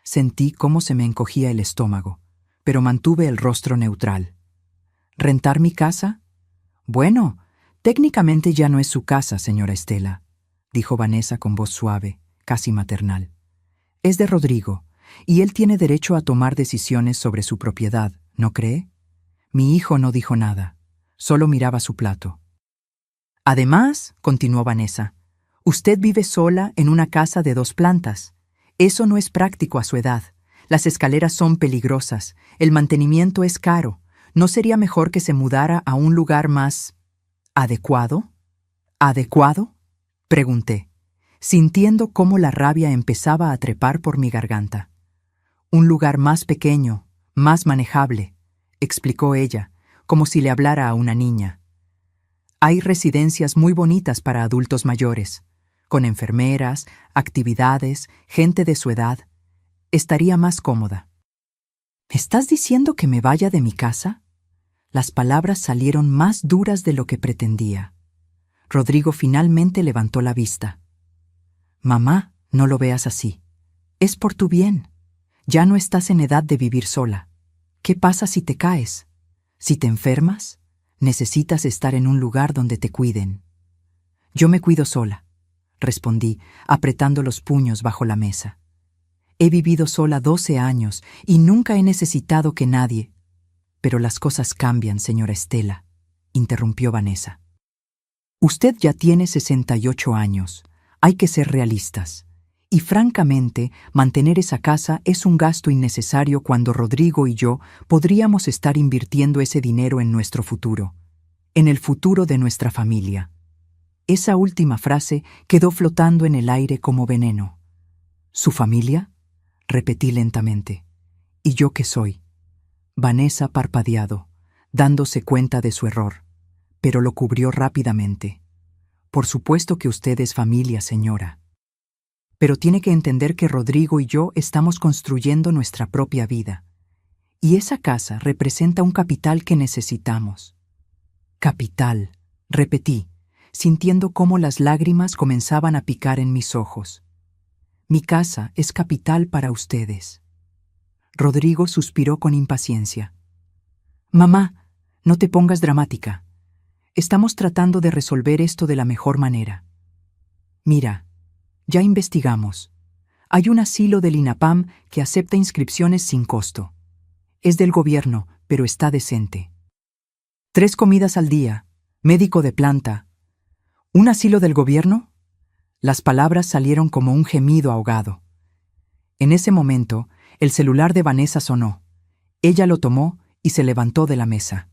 Sentí cómo se me encogía el estómago, pero mantuve el rostro neutral. ¿Rentar mi casa? Bueno, técnicamente ya no es su casa, señora Estela, dijo Vanessa con voz suave, casi maternal. Es de Rodrigo, y él tiene derecho a tomar decisiones sobre su propiedad, ¿no cree? Mi hijo no dijo nada, solo miraba su plato. Además, continuó Vanessa, usted vive sola en una casa de 2 plantas. Eso no es práctico a su edad. Las escaleras son peligrosas, el mantenimiento es caro. ¿No sería mejor que se mudara a un lugar más adecuado? ¿Adecuado? Pregunté, sintiendo cómo la rabia empezaba a trepar por mi garganta. Un lugar más pequeño, más manejable, explicó ella, como si le hablara a una niña. Hay residencias muy bonitas para adultos mayores, con enfermeras, actividades, gente de su edad. Estaría más cómoda. ¿Me estás diciendo que me vaya de mi casa? Las palabras salieron más duras de lo que pretendía. Rodrigo finalmente levantó la vista. Mamá, no lo veas así. Es por tu bien. Ya no estás en edad de vivir sola. ¿Qué pasa si te caes? Si te enfermas, necesitas estar en un lugar donde te cuiden. Yo me cuido sola, respondí, apretando los puños bajo la mesa. He vivido sola 12 años y nunca he necesitado que nadie... Pero las cosas cambian, señora Estela, interrumpió Vanessa. Usted ya tiene 68 años. Hay que ser realistas. Y francamente, mantener esa casa es un gasto innecesario cuando Rodrigo y yo podríamos estar invirtiendo ese dinero en nuestro futuro, en el futuro de nuestra familia. Esa última frase quedó flotando en el aire como veneno. ¿Su familia? Repetí lentamente. ¿Y yo qué soy? Vanessa parpadeado, dándose cuenta de su error, pero lo cubrió rápidamente. Por supuesto que usted es familia, señora. Pero tiene que entender que Rodrigo y yo estamos construyendo nuestra propia vida. Y esa casa representa un capital que necesitamos. Capital, repetí, sintiendo cómo las lágrimas comenzaban a picar en mis ojos. Mi casa es capital para ustedes. Rodrigo suspiró con impaciencia. Mamá, no te pongas dramática. Estamos tratando de resolver esto de la mejor manera. Mira, ya investigamos. Hay un asilo del INAPAM que acepta inscripciones sin costo. Es del gobierno, pero está decente. 3 comidas al día, médico de planta. ¿Un asilo del gobierno? Las palabras salieron como un gemido ahogado. En ese momento, el celular de Vanessa sonó. Ella lo tomó y se levantó de la mesa.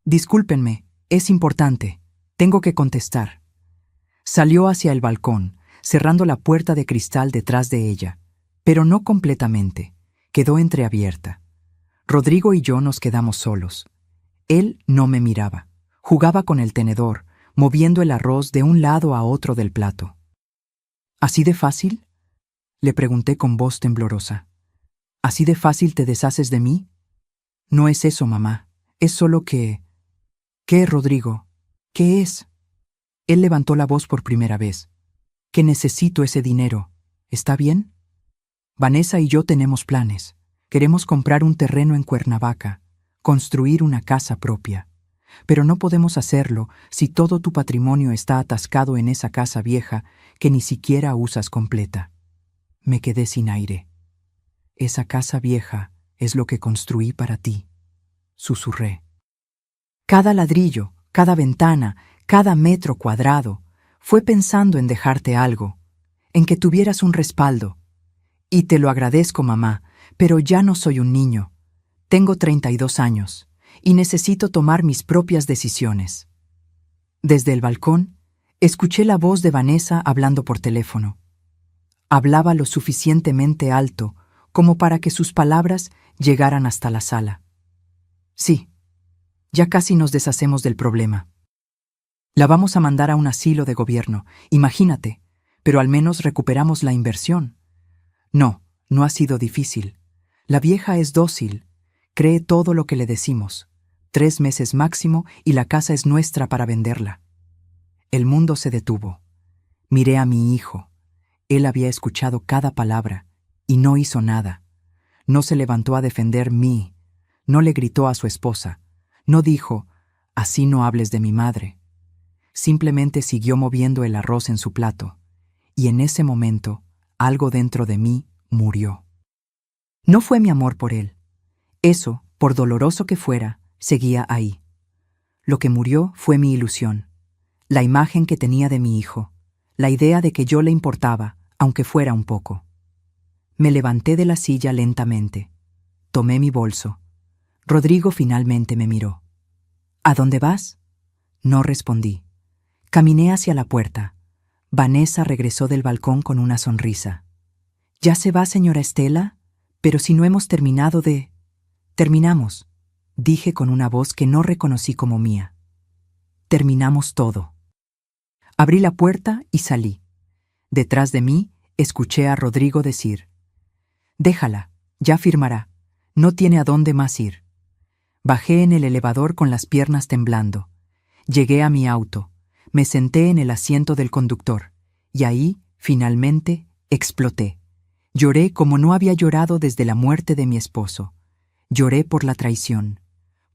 Discúlpenme, es importante. Tengo que contestar. Salió hacia el balcón, cerrando la puerta de cristal detrás de ella, pero no completamente. Quedó entreabierta. Rodrigo y yo nos quedamos solos. Él no me miraba. Jugaba con el tenedor, moviendo el arroz de un lado a otro del plato. ¿Así de fácil? Le pregunté con voz temblorosa. ¿Así de fácil te deshaces de mí? No es eso, mamá. Es solo que... ¿Qué, Rodrigo? ¿Qué es? Él levantó la voz por primera vez. Que necesito ese dinero. ¿Está bien? Vanessa y yo tenemos planes. Queremos comprar un terreno en Cuernavaca, construir una casa propia. Pero no podemos hacerlo si todo tu patrimonio está atascado en esa casa vieja que ni siquiera usas completa. Me quedé sin aire. Esa casa vieja es lo que construí para ti, susurré. Cada ladrillo, cada ventana, cada metro cuadrado, fue pensando en dejarte algo, en que tuvieras un respaldo. Y te lo agradezco, mamá, pero ya no soy un niño. Tengo 32 años y necesito tomar mis propias decisiones. Desde el balcón, escuché la voz de Vanessa hablando por teléfono. Hablaba lo suficientemente alto como para que sus palabras llegaran hasta la sala. Sí, ya casi nos deshacemos del problema. La vamos a mandar a un asilo de gobierno, imagínate, pero al menos recuperamos la inversión. No, no ha sido difícil. La vieja es dócil, cree todo lo que le decimos. 3 meses máximo y la casa es nuestra para venderla. El mundo se detuvo. Miré a mi hijo. Él había escuchado cada palabra y no hizo nada. No se levantó a defender mí, no le gritó a su esposa, no dijo, así no hables de mi madre. Simplemente siguió moviendo el arroz en su plato, y en ese momento, algo dentro de mí murió. No fue mi amor por él. Eso, por doloroso que fuera, seguía ahí. Lo que murió fue mi ilusión, la imagen que tenía de mi hijo, la idea de que yo le importaba, aunque fuera un poco. Me levanté de la silla lentamente. Tomé mi bolso. Rodrigo finalmente me miró. ¿A dónde vas? No respondí. Caminé hacia la puerta. Vanessa regresó del balcón con una sonrisa. ¿Ya se va, señora Estela? Pero si no hemos terminado de... Terminamos, dije con una voz que no reconocí como mía. terminamos todo. Abrí la puerta y salí. Detrás de mí, escuché a Rodrigo decir: «Déjala, ya firmará, no tiene a dónde más ir». Bajé en el elevador con las piernas temblando. Llegué a mi auto, me senté en el asiento del conductor, y ahí, finalmente, exploté. Lloré como no había llorado desde la muerte de mi esposo. Lloré por la traición,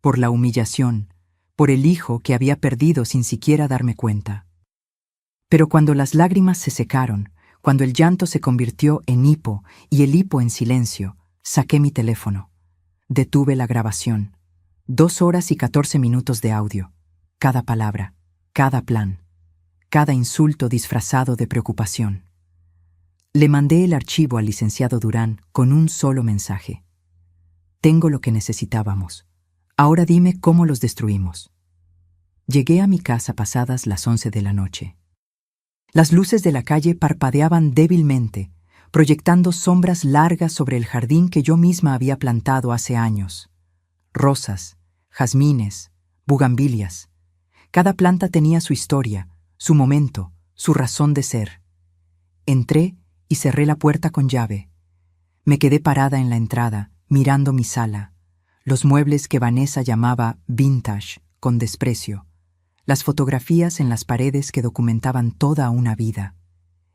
por la humillación, por el hijo que había perdido sin siquiera darme cuenta. Pero cuando las lágrimas se secaron, cuando el llanto se convirtió en hipo y el hipo en silencio, saqué mi teléfono. Detuve la grabación. 2 horas y 14 minutos de audio. Cada palabra, cada plan, cada insulto disfrazado de preocupación. Le mandé el archivo al licenciado Durán con un solo mensaje: «Tengo lo que necesitábamos. Ahora dime cómo los destruimos». Llegué a mi casa pasadas las 11 de la noche. Las luces de la calle parpadeaban débilmente, proyectando sombras largas sobre el jardín que yo misma había plantado hace años. Rosas, jazmines, bugambilias. Cada planta tenía su historia, su momento, su razón de ser. Entré y cerré la puerta con llave. Me quedé parada en la entrada, mirando mi sala, los muebles que Vanessa llamaba vintage, con desprecio, las fotografías en las paredes que documentaban toda una vida,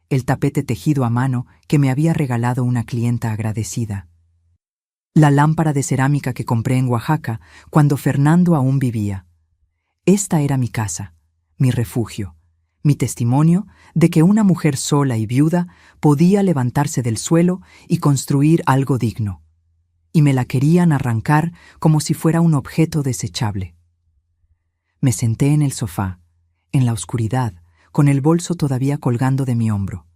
el tapete tejido a mano que me había regalado una clienta agradecida, la lámpara de cerámica que compré en Oaxaca cuando Fernando aún vivía. Esta era mi casa, mi refugio, mi testimonio de que una mujer sola y viuda podía levantarse del suelo y construir algo digno. Y me la querían arrancar como si fuera un objeto desechable. Me senté en el sofá, en la oscuridad, con el bolso todavía colgando de mi hombro.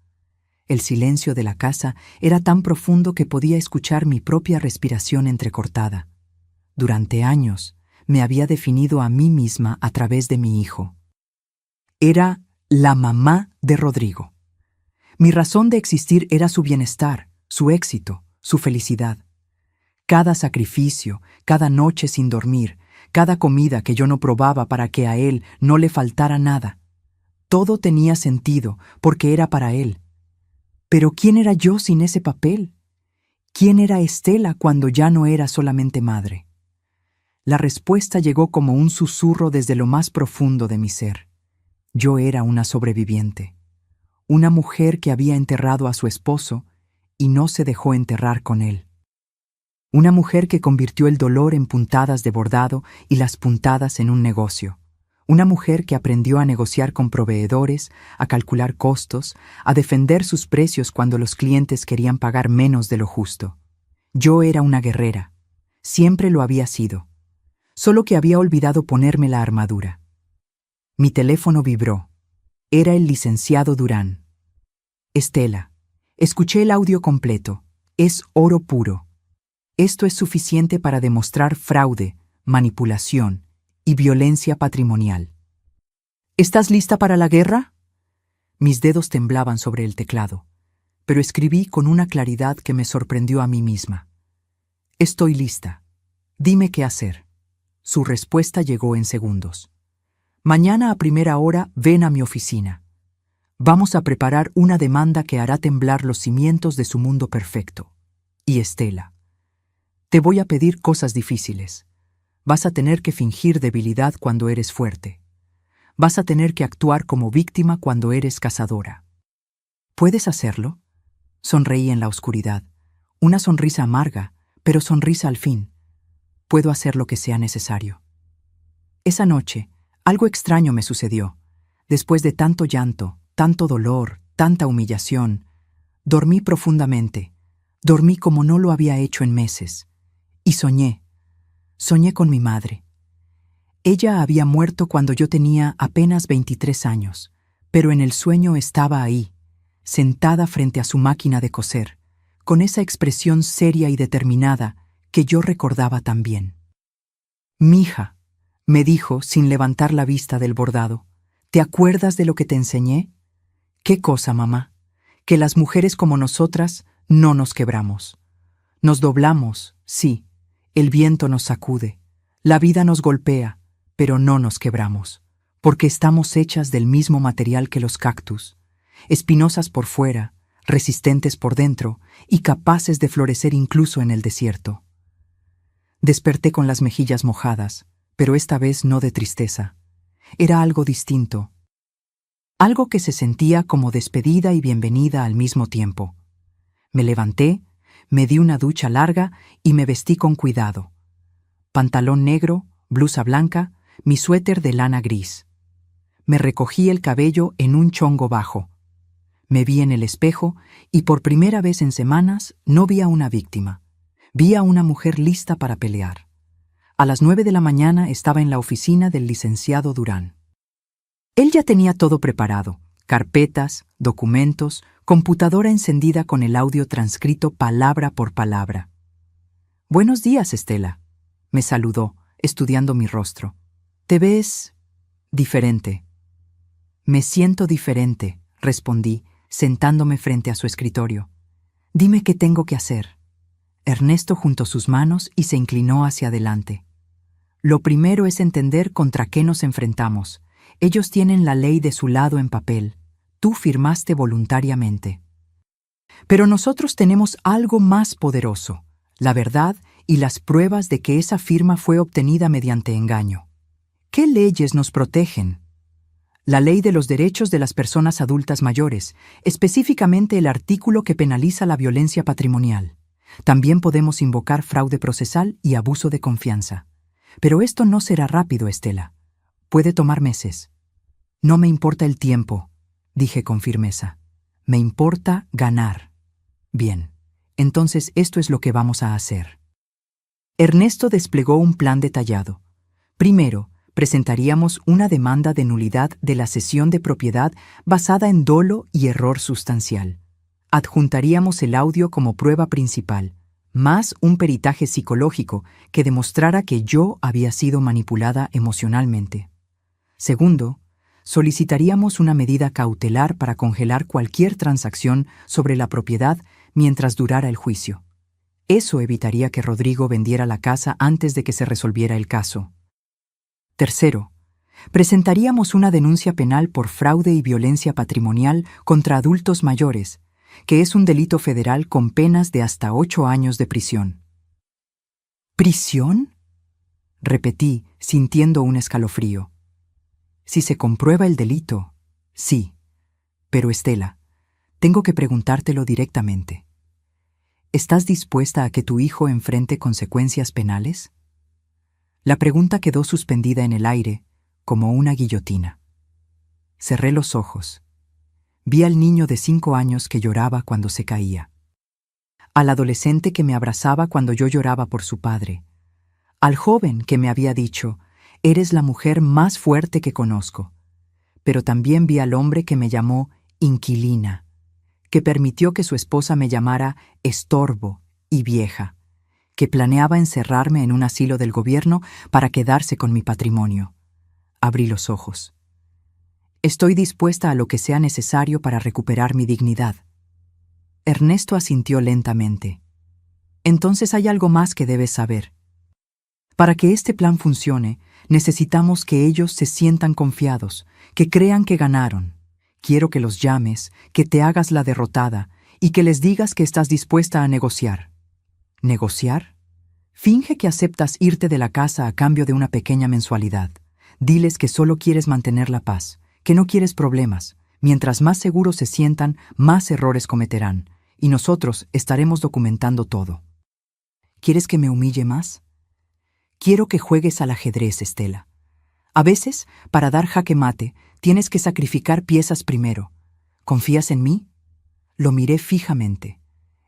El silencio de la casa era tan profundo que podía escuchar mi propia respiración entrecortada. Durante años me había definido a mí misma a través de mi hijo. Era la mamá de Rodrigo. Mi razón de existir era su bienestar, su éxito, su felicidad. Cada sacrificio, cada noche sin dormir, cada comida que yo no probaba para que a él no le faltara nada. Todo tenía sentido porque era para él. Pero ¿quién era yo sin ese papel? ¿Quién era Estela cuando ya no era solamente madre? La respuesta llegó como un susurro desde lo más profundo de mi ser. Yo era una sobreviviente, una mujer que había enterrado a su esposo y no se dejó enterrar con él. Una mujer que convirtió el dolor en puntadas de bordado y las puntadas en un negocio. Una mujer que aprendió a negociar con proveedores, a calcular costos, a defender sus precios cuando los clientes querían pagar menos de lo justo. Yo era una guerrera. Siempre lo había sido. Solo que había olvidado ponerme la armadura. Mi teléfono vibró. Era el licenciado Durán. «Estela, escuché el audio completo. Es oro puro. Esto es suficiente para demostrar fraude, manipulación y violencia patrimonial. ¿Estás lista para la guerra?». Mis dedos temblaban sobre el teclado, pero escribí con una claridad que me sorprendió a mí misma. «Estoy lista. Dime qué hacer». Su respuesta llegó en segundos. «Mañana a primera hora ven a mi oficina. Vamos a preparar una demanda que hará temblar los cimientos de su mundo perfecto. Y Estela, te voy a pedir cosas difíciles. Vas a tener que fingir debilidad cuando eres fuerte. Vas a tener que actuar como víctima cuando eres cazadora. ¿Puedes hacerlo?». Sonreí en la oscuridad. Una sonrisa amarga, pero sonrisa al fin. «Puedo hacer lo que sea necesario». Esa noche, algo extraño me sucedió. Después de tanto llanto, tanto dolor, tanta humillación, dormí profundamente. Dormí como no lo había hecho en meses. Y soñé. Soñé con mi madre. Ella había muerto cuando yo tenía apenas 23 años, pero en el sueño estaba ahí, sentada frente a su máquina de coser, con esa expresión seria y determinada que yo recordaba tan bien. «Mija», me dijo sin levantar la vista del bordado, «¿te acuerdas de lo que te enseñé?». «¿Qué cosa, mamá?». «Que las mujeres como nosotras no nos quebramos. Nos doblamos, sí, el viento nos sacude, la vida nos golpea, pero no nos quebramos, Porque estamos hechas del mismo material que los cactus, espinosas por fuera, resistentes por dentro y capaces de florecer incluso en el desierto. Desperté con las mejillas mojadas, pero esta vez no de tristeza. Era algo distinto. Algo que se sentía como despedida y bienvenida al mismo tiempo. Me levanté, me di una ducha larga y me vestí con cuidado. Pantalón negro, blusa blanca, mi suéter de lana gris. Me recogí el cabello en un chongo bajo. Me vi en el espejo y por primera vez en semanas no vi a una víctima. Vi a una mujer lista para pelear. A las 9 de la mañana estaba en la oficina del licenciado Durán. Él ya tenía todo preparado: carpetas, documentos, computadora encendida con el audio transcrito palabra por palabra. «Buenos días, Estela», me saludó, estudiando mi rostro. «Te ves diferente». «Me siento diferente», respondí, sentándome frente a su escritorio. «Dime qué tengo que hacer». Ernesto juntó sus manos y se inclinó hacia adelante. «Lo primero es entender contra qué nos enfrentamos. Ellos tienen la ley de su lado en papel. Tú firmaste voluntariamente. Pero nosotros tenemos algo más poderoso: la verdad y las pruebas de que esa firma fue obtenida mediante engaño. ¿Qué leyes nos protegen? La ley de los derechos de las personas adultas mayores, específicamente el artículo que penaliza la violencia patrimonial. También podemos invocar fraude procesal y abuso de confianza. Pero esto no será rápido, Estela. Puede tomar meses». «No me importa el tiempo», dije con firmeza. «Me importa ganar». «Bien, entonces esto es lo que vamos a hacer». Ernesto desplegó un plan detallado. Primero, presentaríamos una demanda de nulidad de la cesión de propiedad basada en dolo y error sustancial. Adjuntaríamos el audio como prueba principal, más un peritaje psicológico que demostrara que yo había sido manipulada emocionalmente. Segundo, solicitaríamos una medida cautelar para congelar cualquier transacción sobre la propiedad mientras durara el juicio. Eso evitaría que Rodrigo vendiera la casa antes de que se resolviera el caso. Tercero, presentaríamos una denuncia penal por fraude y violencia patrimonial contra adultos mayores, que es un delito federal con penas de hasta 8 años de prisión. ¿Prisión?, repetí, sintiendo un escalofrío. Si se comprueba el delito, sí. Pero Estela, tengo que preguntártelo directamente. ¿Estás dispuesta a que tu hijo enfrente consecuencias penales? La pregunta quedó suspendida en el aire, como una guillotina. Cerré los ojos. Vi al niño de 5 años que lloraba cuando se caía. Al adolescente que me abrazaba cuando yo lloraba por su padre. Al joven que me había dicho: «Eres la mujer más fuerte que conozco». Pero también vi al hombre que me llamó inquilina, que permitió que su esposa me llamara estorbo y vieja, que planeaba encerrarme en un asilo del gobierno para quedarse con mi patrimonio. Abrí los ojos. Estoy dispuesta a lo que sea necesario para recuperar mi dignidad. Ernesto asintió lentamente. Entonces hay algo más que debes saber. Para que este plan funcione, necesitamos que ellos se sientan confiados, que crean que ganaron. Quiero que los llames, que te hagas la derrotada y que les digas que estás dispuesta a negociar. ¿Negociar? Finge que aceptas irte de la casa a cambio de una pequeña mensualidad. Diles que solo quieres mantener la paz, que no quieres problemas. Mientras más seguros se sientan, más errores cometerán, y nosotros estaremos documentando todo. ¿Quieres que me humille más? Quiero que juegues al ajedrez, Estela. A veces, para dar jaque mate, tienes que sacrificar piezas primero. ¿Confías en mí? Lo miré fijamente.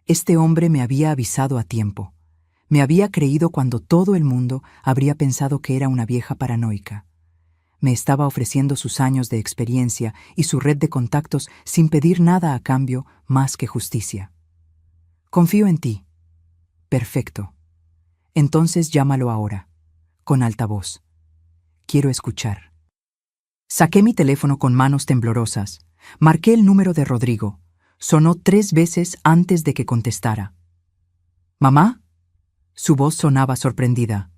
Este hombre me había avisado a tiempo. Me había creído cuando todo el mundo habría pensado que era una vieja paranoica. Me estaba ofreciendo sus años de experiencia y su red de contactos sin pedir nada a cambio más que justicia. Confío en ti. Perfecto. Entonces llámalo ahora, con alta voz. Quiero escuchar. Saqué mi teléfono con manos temblorosas. Marqué el número de Rodrigo. Sonó 3 veces antes de que contestara. «¿Mamá?». Su voz sonaba sorprendida.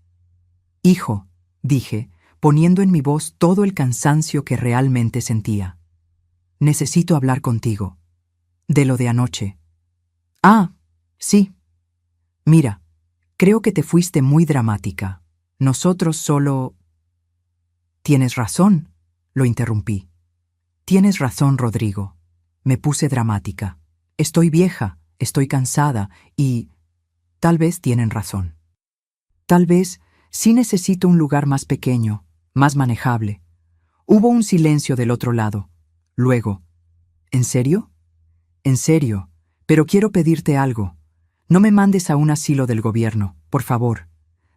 «Hijo», dije, poniendo en mi voz todo el cansancio que realmente sentía. Necesito hablar contigo. De lo de anoche. Ah, sí. Mira, creo que te fuiste muy dramática. Nosotros solo... Tienes razón, lo interrumpí. Tienes razón, Rodrigo. Me puse dramática. Estoy vieja, estoy cansada y... Tal vez tienen razón. Tal vez sí necesito un lugar más pequeño, más manejable. Hubo un silencio del otro lado. Luego, ¿en serio? En serio, pero quiero pedirte algo. No me mandes a un asilo del gobierno, por favor.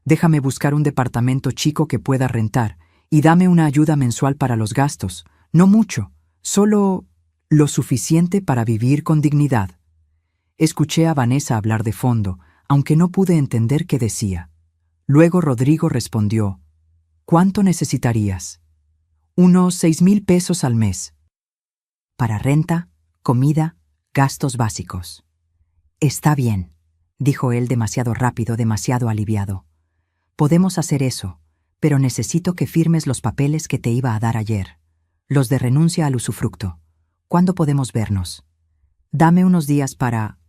Déjame buscar un departamento chico que pueda rentar y dame una ayuda mensual para los gastos. No mucho, solo lo suficiente para vivir con dignidad. Escuché a Vanessa hablar de fondo, aunque no pude entender qué decía. Luego Rodrigo respondió: ¿Cuánto necesitarías? Unos 6,000 pesos al mes. Para renta, comida, gastos básicos. Está bien, dijo él demasiado rápido, demasiado aliviado. Podemos hacer eso, pero necesito que firmes los papeles que te iba a dar ayer. Los de renuncia al usufructo. ¿Cuándo podemos vernos? Dame unos días para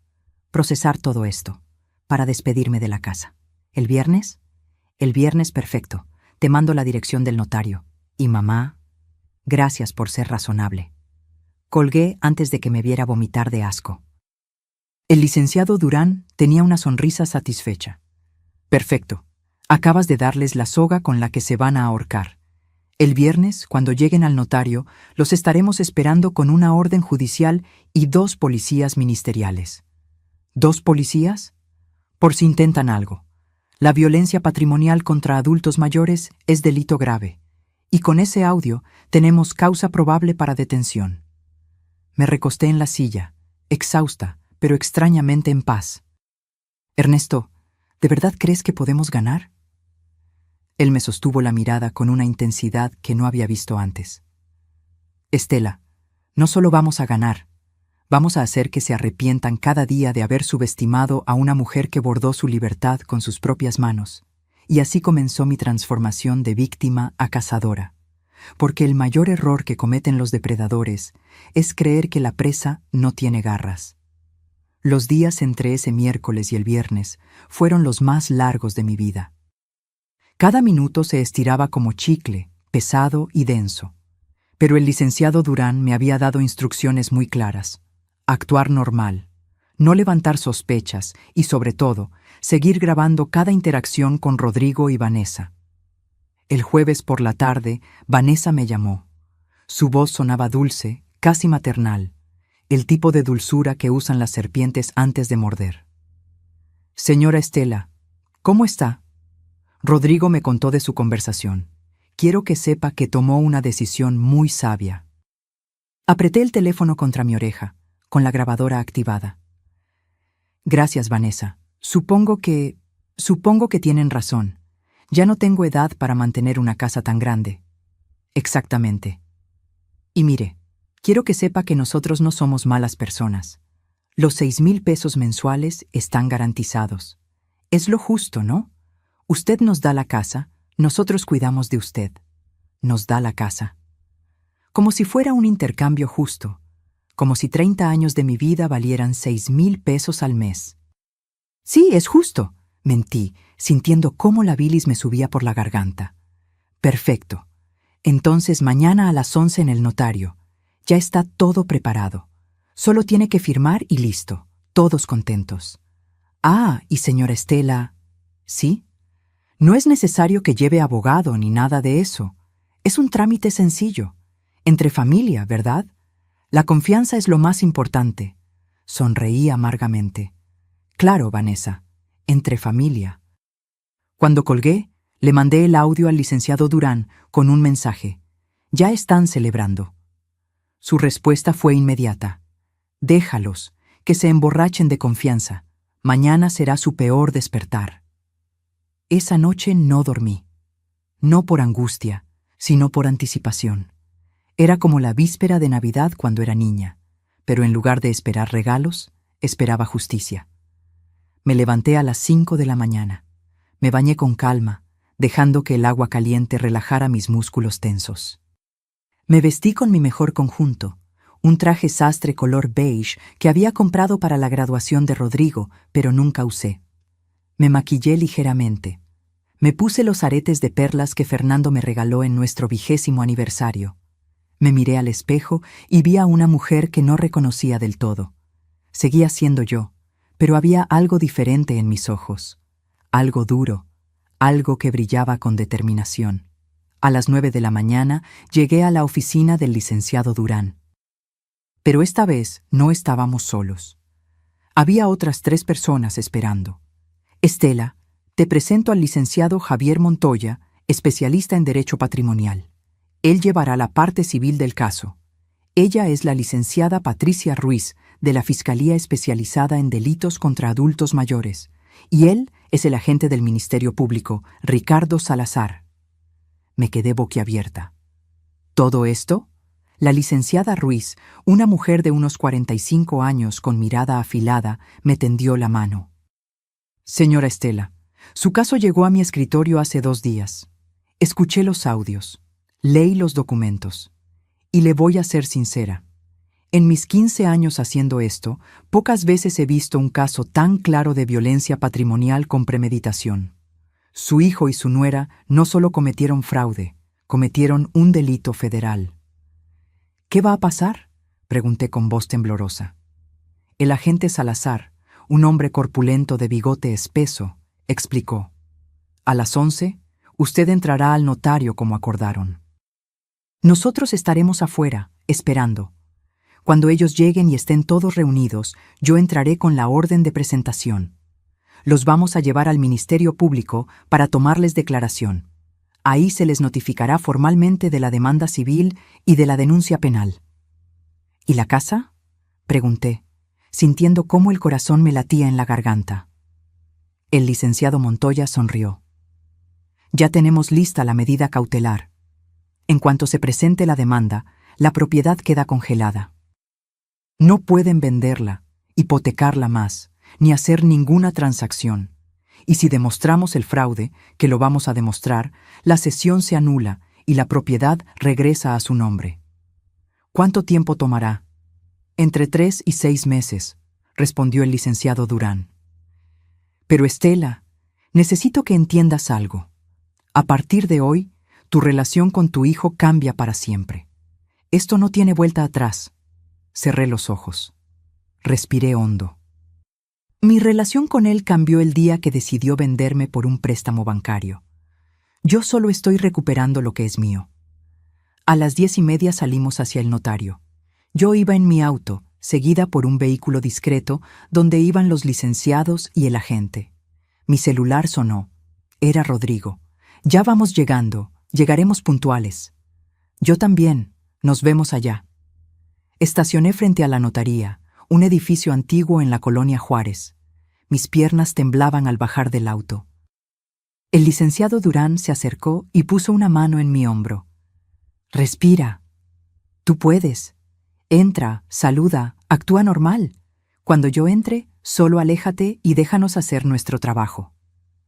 procesar todo esto, para despedirme de la casa. ¿El viernes? El viernes, perfecto. Te mando la dirección del notario. Y mamá, gracias por ser razonable. Colgué antes de que me viera vomitar de asco. El licenciado Durán tenía una sonrisa satisfecha. Perfecto. Acabas de darles la soga con la que se van a ahorcar. El viernes, cuando lleguen al notario, los estaremos esperando con una orden judicial y 2 policías ministeriales. ¿2 policías? Por si intentan algo. La violencia patrimonial contra adultos mayores es delito grave, y con ese audio tenemos causa probable para detención. Me recosté en la silla, exhausta, pero extrañamente en paz. Ernesto, ¿de verdad crees que podemos ganar? Él me sostuvo la mirada con una intensidad que no había visto antes. Estela, no solo vamos a ganar, vamos a hacer que se arrepientan cada día de haber subestimado a una mujer que bordó su libertad con sus propias manos. Y así comenzó mi transformación de víctima a cazadora. Porque el mayor error que cometen los depredadores es creer que la presa no tiene garras. Los días entre ese miércoles y el viernes fueron los más largos de mi vida. Cada minuto se estiraba como chicle, pesado y denso. Pero el licenciado Durán me había dado instrucciones muy claras. Actuar normal, no levantar sospechas y, sobre todo, seguir grabando cada interacción con Rodrigo y Vanessa. El jueves por la tarde, Vanessa me llamó. Su voz sonaba dulce, casi maternal, el tipo de dulzura que usan las serpientes antes de morder. Señora Estela, ¿cómo está? Rodrigo me contó de su conversación. Quiero que sepa que tomó una decisión muy sabia. Apreté el teléfono contra mi oreja, con la grabadora activada. Gracias, Vanessa. Supongo que tienen razón. Ya no tengo edad para mantener una casa tan grande. Exactamente. Y mire, quiero que sepa que nosotros no somos malas personas. Los 6,000 pesos mensuales están garantizados. Es lo justo, ¿no? Usted nos da la casa, nosotros cuidamos de usted. Nos da la casa. Como si fuera un intercambio justo. Como si 30 años de mi vida valieran 6,000 pesos al mes. Sí, es justo, mentí, sintiendo cómo la bilis me subía por la garganta. Perfecto. Entonces mañana a las 11 en el notario. Ya está todo preparado. Solo tiene que firmar y listo. Todos contentos. Ah, y señora Estela... ¿Sí? No es necesario que lleve abogado ni nada de eso. Es un trámite sencillo. Entre familia, ¿verdad? La confianza es lo más importante. Sonreí amargamente. Claro, Vanessa, entre familia. Cuando colgué, le mandé el audio al licenciado Durán con un mensaje. Ya están celebrando. Su respuesta fue inmediata. Déjalos, que se emborrachen de confianza. Mañana será su peor despertar. Esa noche no dormí. No por angustia, sino por anticipación. Era como la víspera de Navidad cuando era niña, pero en lugar de esperar regalos, esperaba justicia. Me levanté a las 5 de la mañana. Me bañé con calma, dejando que el agua caliente relajara mis músculos tensos. Me vestí con mi mejor conjunto, un traje sastre color beige que había comprado para la graduación de Rodrigo, pero nunca usé. Me maquillé ligeramente. Me puse los aretes de perlas que Fernando me regaló en nuestro 20º aniversario. Me miré al espejo y vi a una mujer que no reconocía del todo. Seguía siendo yo, pero había algo diferente en mis ojos. Algo duro, algo que brillaba con determinación. A las 9 de la mañana llegué a la oficina del licenciado Durán. Pero esta vez no estábamos solos. Había otras 3 personas esperando. Estela, te presento al licenciado Javier Montoya, especialista en Derecho Patrimonial. Él llevará la parte civil del caso. Ella es la licenciada Patricia Ruiz, de la Fiscalía Especializada en Delitos contra Adultos Mayores, y él es el agente del Ministerio Público, Ricardo Salazar. Me quedé boquiabierta. ¿Todo esto? La licenciada Ruiz, una mujer de unos 45 años con mirada afilada, me tendió la mano. Señora Estela, su caso llegó a mi escritorio hace 2 días. Escuché los audios, leí los documentos, y le voy a ser sincera. En mis 15 años haciendo esto, pocas veces he visto un caso tan claro de violencia patrimonial con premeditación. Su hijo y su nuera no solo cometieron fraude, cometieron un delito federal. ¿Qué va a pasar?, pregunté con voz temblorosa. El agente Salazar, un hombre corpulento de bigote espeso, explicó. A las 11, usted entrará al notario como acordaron. Nosotros estaremos afuera, esperando. Cuando ellos lleguen y estén todos reunidos, yo entraré con la orden de presentación. Los vamos a llevar al Ministerio Público para tomarles declaración. Ahí se les notificará formalmente de la demanda civil y de la denuncia penal. ¿Y la casa?, pregunté, sintiendo cómo el corazón me latía en la garganta. El licenciado Montoya sonrió. Ya tenemos lista la medida cautelar. En cuanto se presente la demanda, la propiedad queda congelada. No pueden venderla, hipotecarla más, ni hacer ninguna transacción. Y si demostramos el fraude, que lo vamos a demostrar, la cesión se anula y la propiedad regresa a su nombre. ¿Cuánto tiempo tomará? Entre 3 y 6 meses, respondió el licenciado Durán. Pero Estela, necesito que entiendas algo. A partir de hoy, tu relación con tu hijo cambia para siempre. Esto no tiene vuelta atrás. Cerré los ojos. Respiré hondo. Mi relación con él cambió el día que decidió venderme por un préstamo bancario. Yo solo estoy recuperando lo que es mío. A las 10:30 salimos hacia el notario. Yo iba en mi auto, seguida por un vehículo discreto donde iban los licenciados y el agente. Mi celular sonó. Era Rodrigo. Ya vamos llegando, llegaremos puntuales. Yo también, nos vemos allá. Estacioné frente a la notaría, un edificio antiguo en la colonia Juárez. Mis piernas temblaban al bajar del auto. El licenciado Durán se acercó y puso una mano en mi hombro. Respira. Tú puedes. Entra, saluda, actúa normal. Cuando yo entre, solo aléjate y déjanos hacer nuestro trabajo.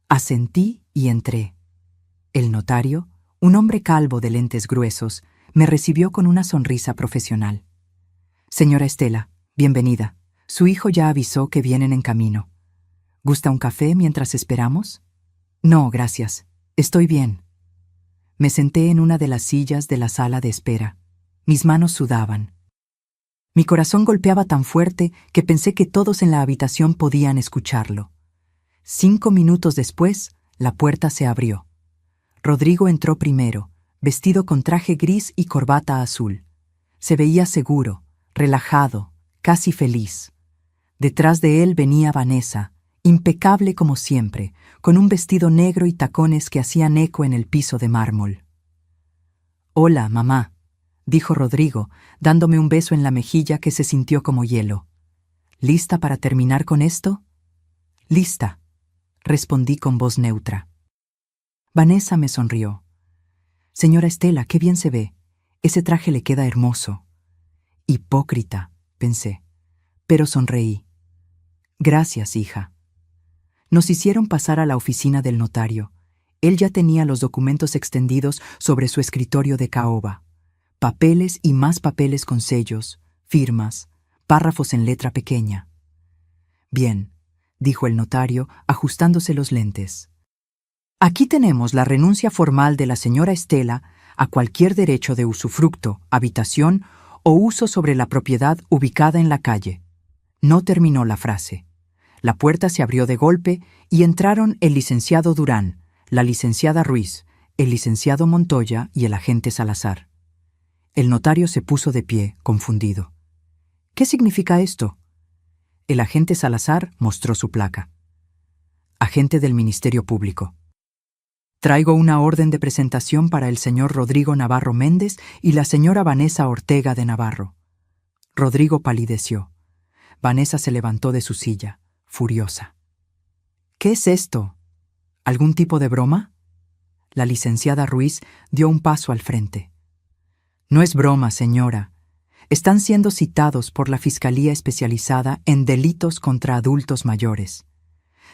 Asentí y entré. El notario, un hombre calvo de lentes gruesos, me recibió con una sonrisa profesional. Señora Estela, bienvenida. Su hijo ya avisó que vienen en camino. ¿Gusta un café mientras esperamos? No, gracias. Estoy bien. Me senté en una de las sillas de la sala de espera. Mis manos sudaban. Mi corazón golpeaba tan fuerte que pensé que todos en la habitación podían escucharlo. 5 minutos después, la puerta se abrió. Rodrigo entró primero, vestido con traje gris y corbata azul. Se veía seguro, relajado, casi feliz. Detrás de él venía Vanessa, impecable como siempre, con un vestido negro y tacones que hacían eco en el piso de mármol. «Hola, mamá», dijo Rodrigo, dándome un beso en la mejilla que se sintió como hielo. «¿Lista para terminar con esto?» «Lista», respondí con voz neutra. Vanessa me sonrió. «Señora Estela, qué bien se ve. Ese traje le queda hermoso». Hipócrita, pensé, pero sonreí. «Gracias, hija». Nos hicieron pasar a la oficina del notario. Él ya tenía los documentos extendidos sobre su escritorio de caoba. Papeles y más papeles con sellos, firmas, párrafos en letra pequeña. Bien, dijo el notario, ajustándose los lentes. Aquí tenemos la renuncia formal de la señora Estela a cualquier derecho de usufructo, habitación o uso sobre la propiedad ubicada en la calle. No terminó la frase. La puerta se abrió de golpe y entraron el licenciado Durán, la licenciada Ruiz, el licenciado Montoya y el agente Salazar. El notario se puso de pie, confundido. ¿Qué significa esto? El agente Salazar mostró su placa. Agente del Ministerio Público. Traigo una orden de presentación para el señor Rodrigo Navarro Méndez y la señora Vanessa Ortega de Navarro. Rodrigo palideció. Vanessa se levantó de su silla, furiosa. ¿Qué es esto? ¿Algún tipo de broma? La licenciada Ruiz dio un paso al frente. No es broma, señora. Están siendo citados por la Fiscalía Especializada en Delitos contra Adultos Mayores.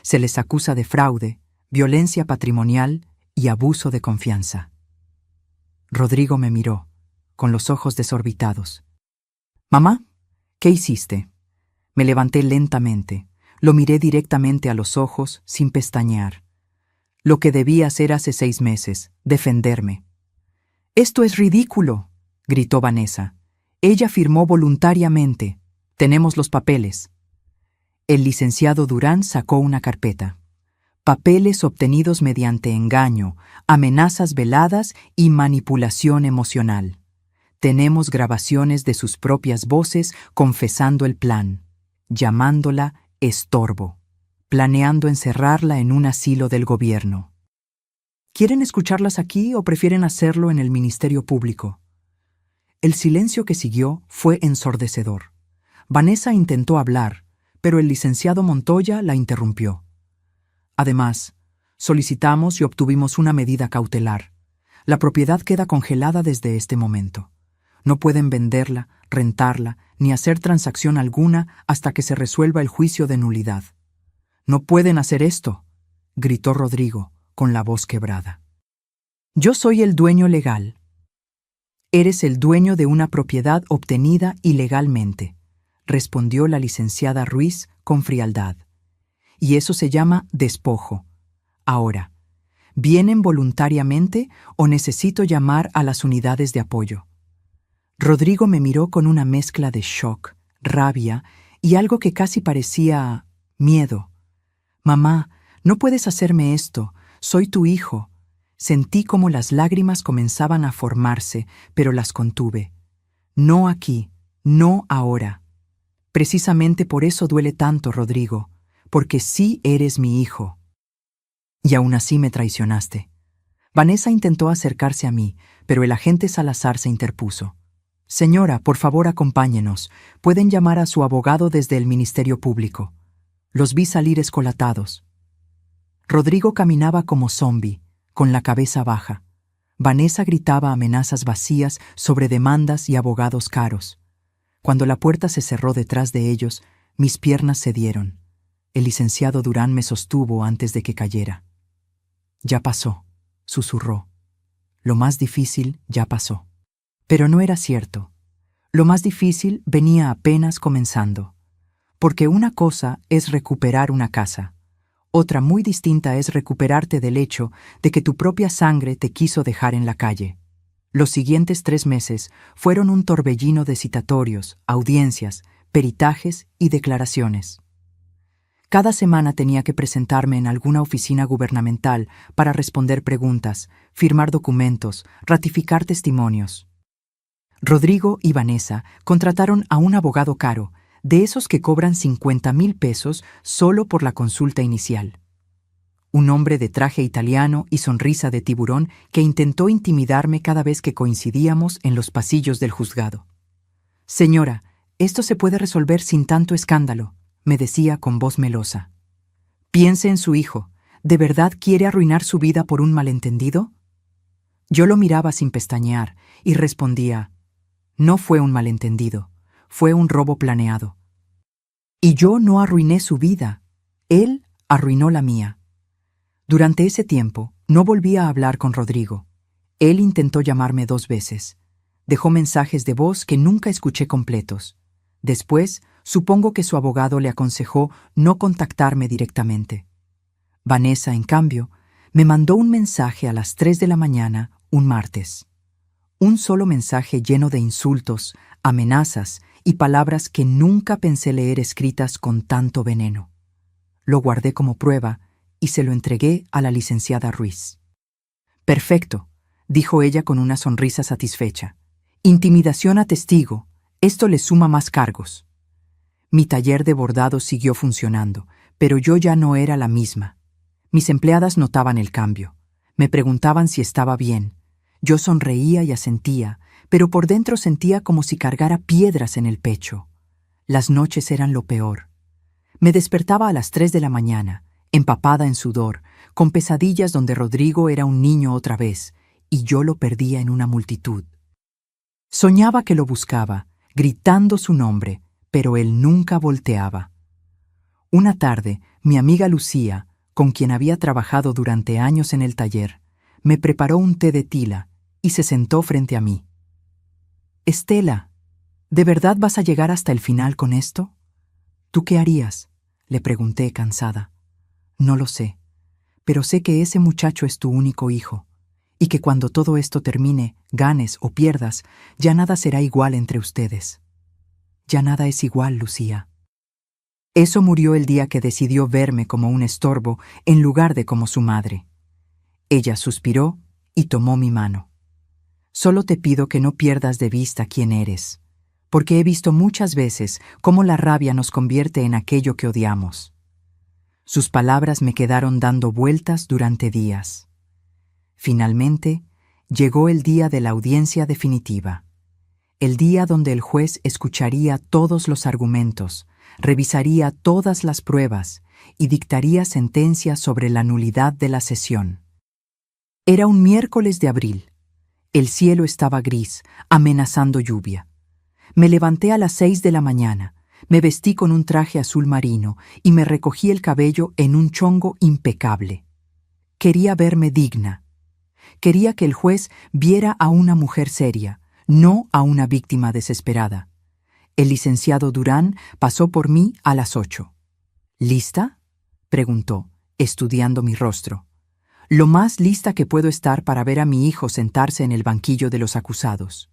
Se les acusa de fraude, violencia patrimonial y abuso de confianza. Rodrigo me miró, con los ojos desorbitados. «Mamá, ¿qué hiciste?» Me levanté lentamente, lo miré directamente a los ojos, sin pestañear. Lo que debía hacer hace 6 meses, defenderme. «¡Esto es ridículo!», gritó Vanessa. «Ella firmó voluntariamente. Tenemos los papeles». El licenciado Durán sacó una carpeta. Papeles obtenidos mediante engaño, amenazas veladas y manipulación emocional. Tenemos grabaciones de sus propias voces confesando el plan, llamándola estorbo, planeando encerrarla en un asilo del gobierno. ¿Quieren escucharlas aquí o prefieren hacerlo en el Ministerio Público? El silencio que siguió fue ensordecedor. Vanessa intentó hablar, pero el licenciado Montoya la interrumpió. Además, solicitamos y obtuvimos una medida cautelar. La propiedad queda congelada desde este momento. No pueden venderla, rentarla, ni hacer transacción alguna hasta que se resuelva el juicio de nulidad. «No pueden hacer esto», gritó Rodrigo, con la voz quebrada. «Yo soy el dueño legal». «Eres el dueño de una propiedad obtenida ilegalmente», respondió la licenciada Ruiz con frialdad. «Y eso se llama despojo. Ahora, ¿vienen voluntariamente o necesito llamar a las unidades de apoyo?» Rodrigo me miró con una mezcla de shock, rabia y algo que casi parecía miedo. «Mamá, no puedes hacerme esto. Soy tu hijo». Sentí como las lágrimas comenzaban a formarse, pero las contuve. «No aquí, no ahora. Precisamente por eso duele tanto, Rodrigo, porque sí eres mi hijo. Y aún así me traicionaste». Vanessa intentó acercarse a mí, pero el agente Salazar se interpuso. «Señora, por favor, acompáñenos. Pueden llamar a su abogado desde el Ministerio Público». Los vi salir escolatados. Rodrigo caminaba como zombi, con la cabeza baja. Vanessa gritaba amenazas vacías sobre demandas y abogados caros. Cuando la puerta se cerró detrás de ellos, mis piernas cedieron. El licenciado Durán me sostuvo antes de que cayera. «Ya pasó», susurró. «Lo más difícil ya pasó». Pero no era cierto. Lo más difícil venía apenas comenzando. Porque una cosa es recuperar una casa. Otra muy distinta es recuperarte del hecho de que tu propia sangre te quiso dejar en la calle. Los siguientes 3 meses fueron un torbellino de citatorios, audiencias, peritajes y declaraciones. Cada semana tenía que presentarme en alguna oficina gubernamental para responder preguntas, firmar documentos, ratificar testimonios. Rodrigo y Vanessa contrataron a un abogado caro, de esos que cobran 50,000 pesos solo por la consulta inicial. Un hombre de traje italiano y sonrisa de tiburón que intentó intimidarme cada vez que coincidíamos en los pasillos del juzgado. «Señora, esto se puede resolver sin tanto escándalo», me decía con voz melosa. «Piense en su hijo. ¿De verdad quiere arruinar su vida por un malentendido?» Yo lo miraba sin pestañear y respondía: «No fue un malentendido, fue un robo planeado. Y yo no arruiné su vida, él arruinó la mía». Durante ese tiempo, No volví a hablar con Rodrigo. Él intentó llamarme 2 veces. Dejó mensajes de voz que nunca escuché completos. Después, supongo que su abogado le aconsejó no contactarme directamente. Vanessa, en cambio, me mandó un mensaje a las 3 de la mañana, un martes. Un solo mensaje lleno de insultos, amenazas y palabras que nunca pensé leer escritas con tanto veneno. Lo guardé como prueba y se lo entregué a la licenciada Ruiz. «Perfecto», dijo ella con una sonrisa satisfecha. «Intimidación a testigo, esto le suma más cargos». Mi taller de bordado siguió funcionando, pero yo ya no era la misma. Mis empleadas notaban el cambio. Me preguntaban si estaba bien. Yo sonreía y asentía, pero por dentro sentía como si cargara piedras en el pecho. Las noches eran lo peor. Me despertaba a las 3 de la mañana, empapada en sudor, con pesadillas donde Rodrigo era un niño otra vez, y yo lo perdía en una multitud. Soñaba que lo buscaba, gritando su nombre, pero él nunca volteaba. Una tarde, mi amiga Lucía, con quien había trabajado durante años en el taller, me preparó un té de tila y se sentó frente a mí. «Estela, ¿de verdad vas a llegar hasta el final con esto?» «¿Tú qué harías?», le pregunté cansada. «No lo sé, pero sé que ese muchacho es tu único hijo, y que cuando todo esto termine, ganes o pierdas, ya nada será igual entre ustedes». «Ya nada es igual, Lucía». Eso murió el día que decidió verme como un estorbo en lugar de como su madre. Ella suspiró y tomó mi mano. «Solo te pido que no pierdas de vista quién eres, porque he visto muchas veces cómo la rabia nos convierte en aquello que odiamos». Sus palabras me quedaron dando vueltas durante días. Finalmente, llegó el día de la audiencia definitiva. El día donde el juez escucharía todos los argumentos, revisaría todas las pruebas y dictaría sentencia sobre la nulidad de la sesión. Era un miércoles de abril. El cielo estaba gris, amenazando lluvia. Me levanté a las 6 de la mañana, me vestí con un traje azul marino y me recogí el cabello en un chongo impecable. Quería verme digna. Quería que el juez viera a una mujer seria, no a una víctima desesperada. El licenciado Durán pasó por mí a las 8. «¿Lista?», preguntó, estudiando mi rostro. «Lo más lista que puedo estar para ver a mi hijo sentarse en el banquillo de los acusados».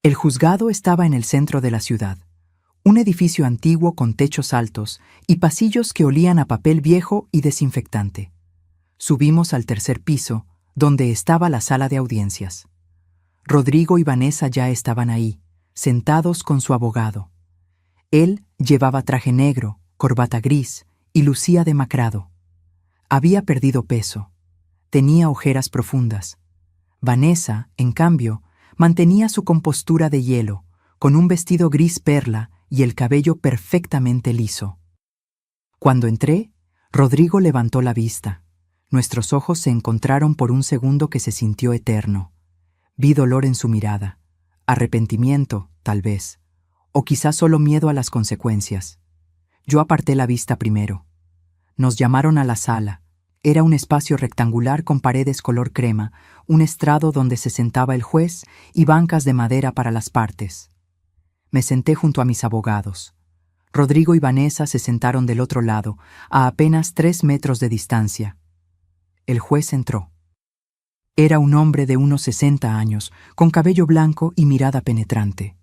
El juzgado estaba en el centro de la ciudad, un edificio antiguo con techos altos y pasillos que olían a papel viejo y desinfectante. Subimos al 3er piso, donde estaba la sala de audiencias. Rodrigo y Vanessa ya estaban ahí, sentados con su abogado. Él llevaba traje negro, corbata gris y lucía demacrado. Había perdido peso. Tenía ojeras profundas. Vanessa, en cambio, mantenía su compostura de hielo, con un vestido gris perla y el cabello perfectamente liso. Cuando entré, Rodrigo levantó la vista. Nuestros ojos se encontraron por un segundo que se sintió eterno. Vi dolor en su mirada, arrepentimiento, tal vez, o quizás solo miedo a las consecuencias. Yo aparté la vista primero. Nos llamaron a la sala. Era un espacio rectangular con paredes color crema, un estrado donde se sentaba el juez y bancas de madera para las partes. Me senté junto a mis abogados. Rodrigo y Vanessa se sentaron del otro lado, a apenas 3 metros de distancia. El juez entró. Era un hombre de unos 60 años, con cabello blanco y mirada penetrante.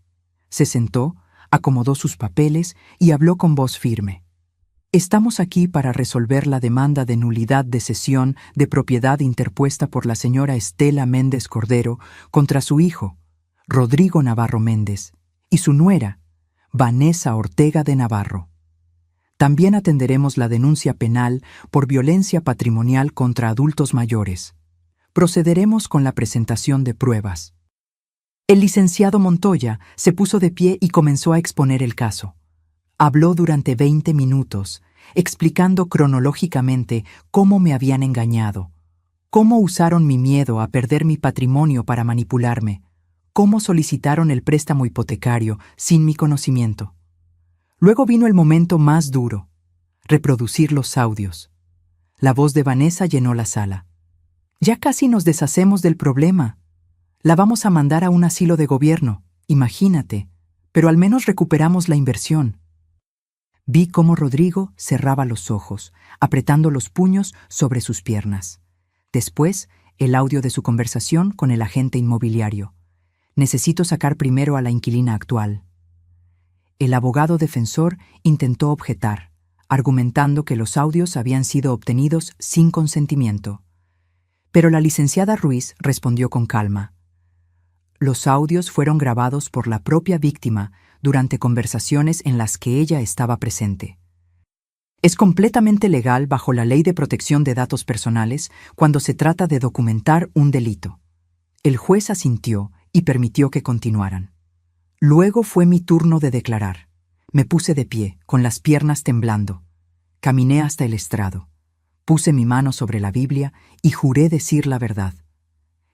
Se sentó, acomodó sus papeles y habló con voz firme. «Estamos aquí para resolver la demanda de nulidad de cesión de propiedad interpuesta por la señora Estela Méndez Cordero contra su hijo, Rodrigo Navarro Méndez, y su nuera, Vanessa Ortega de Navarro. También atenderemos la denuncia penal por violencia patrimonial contra adultos mayores. Procederemos con la presentación de pruebas». El licenciado Montoya se puso de pie y comenzó a exponer el caso. Habló durante 20 minutos, explicando cronológicamente cómo me habían engañado, cómo usaron mi miedo a perder mi patrimonio para manipularme, cómo solicitaron el préstamo hipotecario sin mi conocimiento. Luego vino el momento más duro, reproducir los audios. La voz de Vanessa llenó la sala. Ya casi nos deshacemos del problema. La vamos a mandar a un asilo de gobierno, imagínate, pero al menos recuperamos la inversión. Vi cómo Rodrigo cerraba los ojos, apretando los puños sobre sus piernas. Después, el audio de su conversación con el agente inmobiliario. Necesito sacar primero a la inquilina actual. El abogado defensor intentó objetar, argumentando que los audios habían sido obtenidos sin consentimiento. Pero la licenciada Ruiz respondió con calma. Los audios fueron grabados por la propia víctima durante conversaciones en las que ella estaba presente. Es completamente legal bajo la Ley de Protección de Datos Personales cuando se trata de documentar un delito. El juez asintió y permitió que continuaran. Luego fue mi turno de declarar. Me puse de pie, con las piernas temblando. Caminé hasta el estrado. Puse mi mano sobre la Biblia y juré decir la verdad.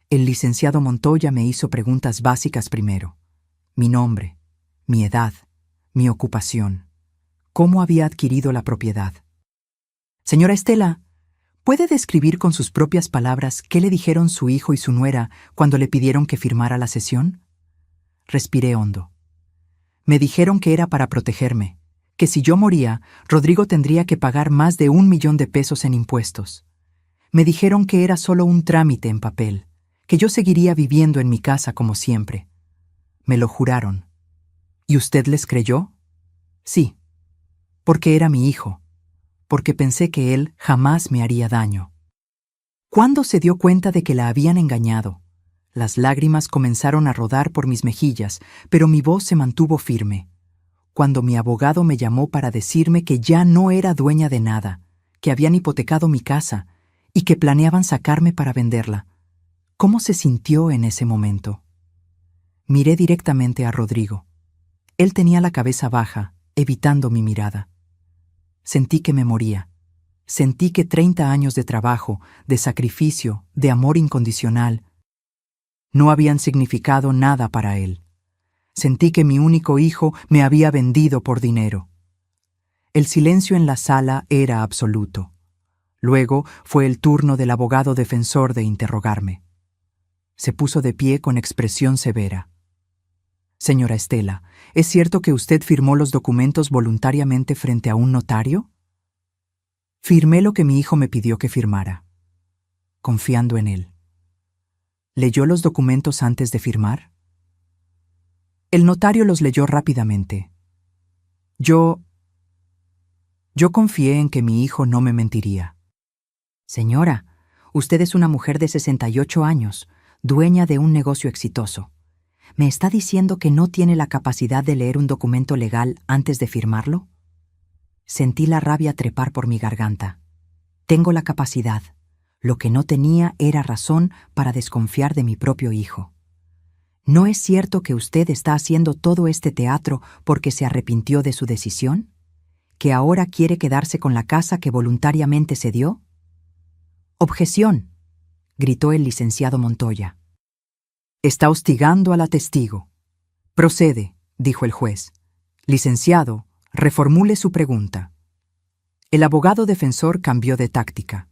El licenciado Montoya me hizo preguntas básicas primero. Mi nombre, mi edad, mi ocupación. ¿Cómo había adquirido la propiedad? Señora Estela, ¿puede describir con sus propias palabras qué le dijeron su hijo y su nuera cuando le pidieron que firmara la cesión? Respiré hondo. Me dijeron que era para protegerme, que si yo moría, Rodrigo tendría que pagar más de 1 millón de pesos en impuestos. Me dijeron que era solo un trámite en papel, que yo seguiría viviendo en mi casa como siempre. Me lo juraron. ¿Y usted les creyó? Sí, porque era mi hijo, porque pensé que él jamás me haría daño. ¿Cuándo se dio cuenta de que la habían engañado? Las lágrimas comenzaron a rodar por mis mejillas, pero mi voz se mantuvo firme. Cuando mi abogado me llamó para decirme que ya no era dueña de nada, que habían hipotecado mi casa y que planeaban sacarme para venderla. ¿Cómo se sintió en ese momento? Miré directamente a Rodrigo. Él tenía la cabeza baja, evitando mi mirada. Sentí que me moría. Sentí que 30 años de trabajo, de sacrificio, de amor incondicional, no habían significado nada para él. Sentí que mi único hijo me había vendido por dinero. El silencio en la sala era absoluto. Luego fue el turno del abogado defensor de interrogarme. Se puso de pie con expresión severa. Señora Estela, ¿es cierto que usted firmó los documentos voluntariamente frente a un notario? Firmé lo que mi hijo me pidió que firmara, confiando en él. ¿Leyó los documentos antes de firmar? El notario los leyó rápidamente. Yo confié en que mi hijo no me mentiría. Señora, usted es una mujer de 68 años, dueña de un negocio exitoso. ¿Me está diciendo que no tiene la capacidad de leer un documento legal antes de firmarlo? Sentí la rabia trepar por mi garganta. Tengo la capacidad. Lo que no tenía era razón para desconfiar de mi propio hijo. ¿No es cierto que usted está haciendo todo este teatro porque se arrepintió de su decisión? ¿Que ahora quiere quedarse con la casa que voluntariamente cedió? «Objeción», gritó el licenciado Montoya. «Está hostigando a la testigo». «Procede», dijo el juez. «Licenciado, reformule su pregunta». El abogado defensor cambió de táctica.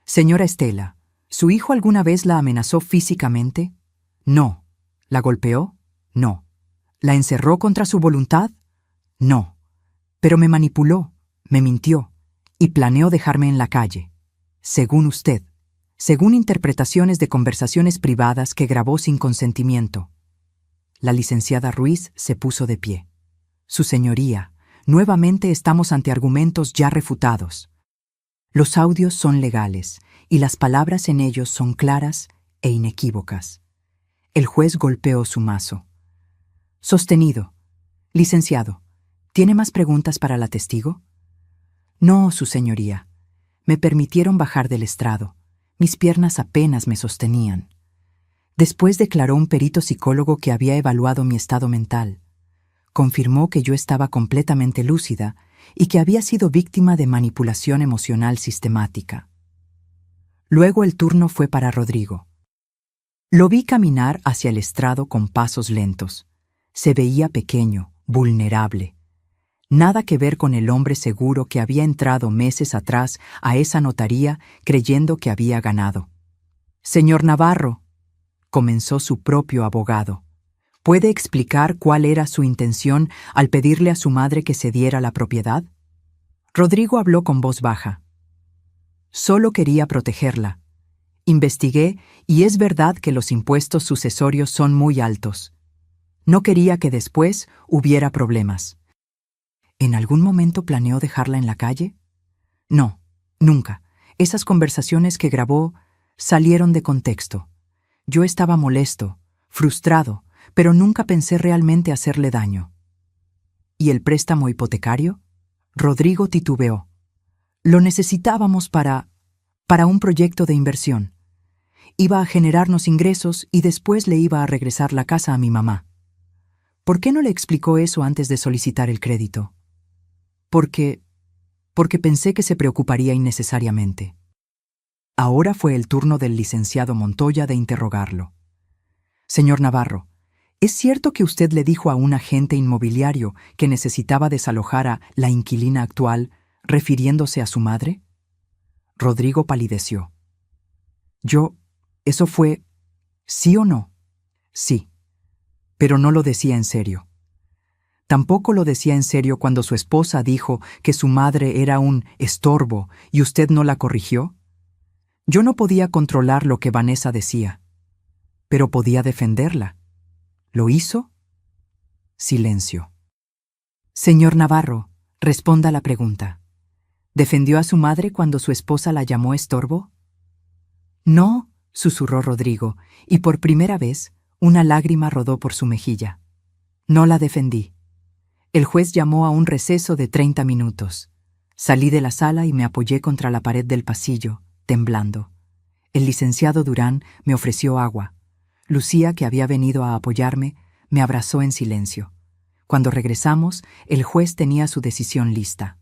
«Señora Estela, ¿su hijo alguna vez la amenazó físicamente?» «No». «¿La golpeó?» «No». «¿La encerró contra su voluntad?» «No». «Pero me manipuló, me mintió y planeó dejarme en la calle. Según usted, según interpretaciones de conversaciones privadas que grabó sin consentimiento». La licenciada Ruiz se puso de pie. «Su señoría, nuevamente estamos ante argumentos ya refutados. Los audios son legales y las palabras en ellos son claras e inequívocas». El juez golpeó su mazo. «Sostenido. Licenciado, ¿tiene más preguntas para la testigo?» «No, su señoría. Me permitieron bajar del estrado. Mis piernas apenas me sostenían». Después declaró un perito psicólogo que había evaluado mi estado mental. Confirmó que yo estaba completamente lúcida y que había sido víctima de manipulación emocional sistemática. Luego el turno fue para Rodrigo. Lo vi caminar hacia el estrado con pasos lentos. Se veía pequeño, vulnerable. Nada que ver con el hombre seguro que había entrado meses atrás a esa notaría creyendo que había ganado. Señor Navarro, comenzó su propio abogado, ¿puede explicar cuál era su intención al pedirle a su madre que cediera la propiedad? Rodrigo habló con voz baja. Solo quería protegerla. Investigué y es verdad que los impuestos sucesorios son muy altos. No quería que después hubiera problemas. ¿En algún momento planeó dejarla en la calle? No, nunca. Esas conversaciones que grabó salieron de contexto. Yo estaba molesto, frustrado, pero nunca pensé realmente hacerle daño. ¿Y el préstamo hipotecario? Rodrigo titubeó. Lo necesitábamos para un proyecto de inversión. Iba a generarnos ingresos y después le iba a regresar la casa a mi mamá. ¿Por qué no le explicó eso antes de solicitar el crédito? Porque pensé que se preocuparía innecesariamente. Ahora fue el turno del licenciado Montoya de interrogarlo. Señor Navarro, ¿es cierto que usted le dijo a un agente inmobiliario que necesitaba desalojar a la inquilina actual, refiriéndose a su madre? Rodrigo palideció. ¿Eso fue sí o no? Sí, pero no lo decía en serio. Tampoco lo decía en serio cuando su esposa dijo que su madre era un estorbo y usted no la corrigió. Yo no podía controlar lo que Vanessa decía, pero podía defenderla. ¿Lo hizo? Silencio. Señor Navarro, responda la pregunta. ¿Defendió a su madre cuando su esposa la llamó estorbo? No, susurró Rodrigo, y por primera vez una lágrima rodó por su mejilla. No la defendí. El juez llamó a un receso de 30 minutos. Salí de la sala y me apoyé contra la pared del pasillo, temblando. El licenciado Durán me ofreció agua. Lucía, que había venido a apoyarme, me abrazó en silencio. Cuando regresamos, el juez tenía su decisión lista.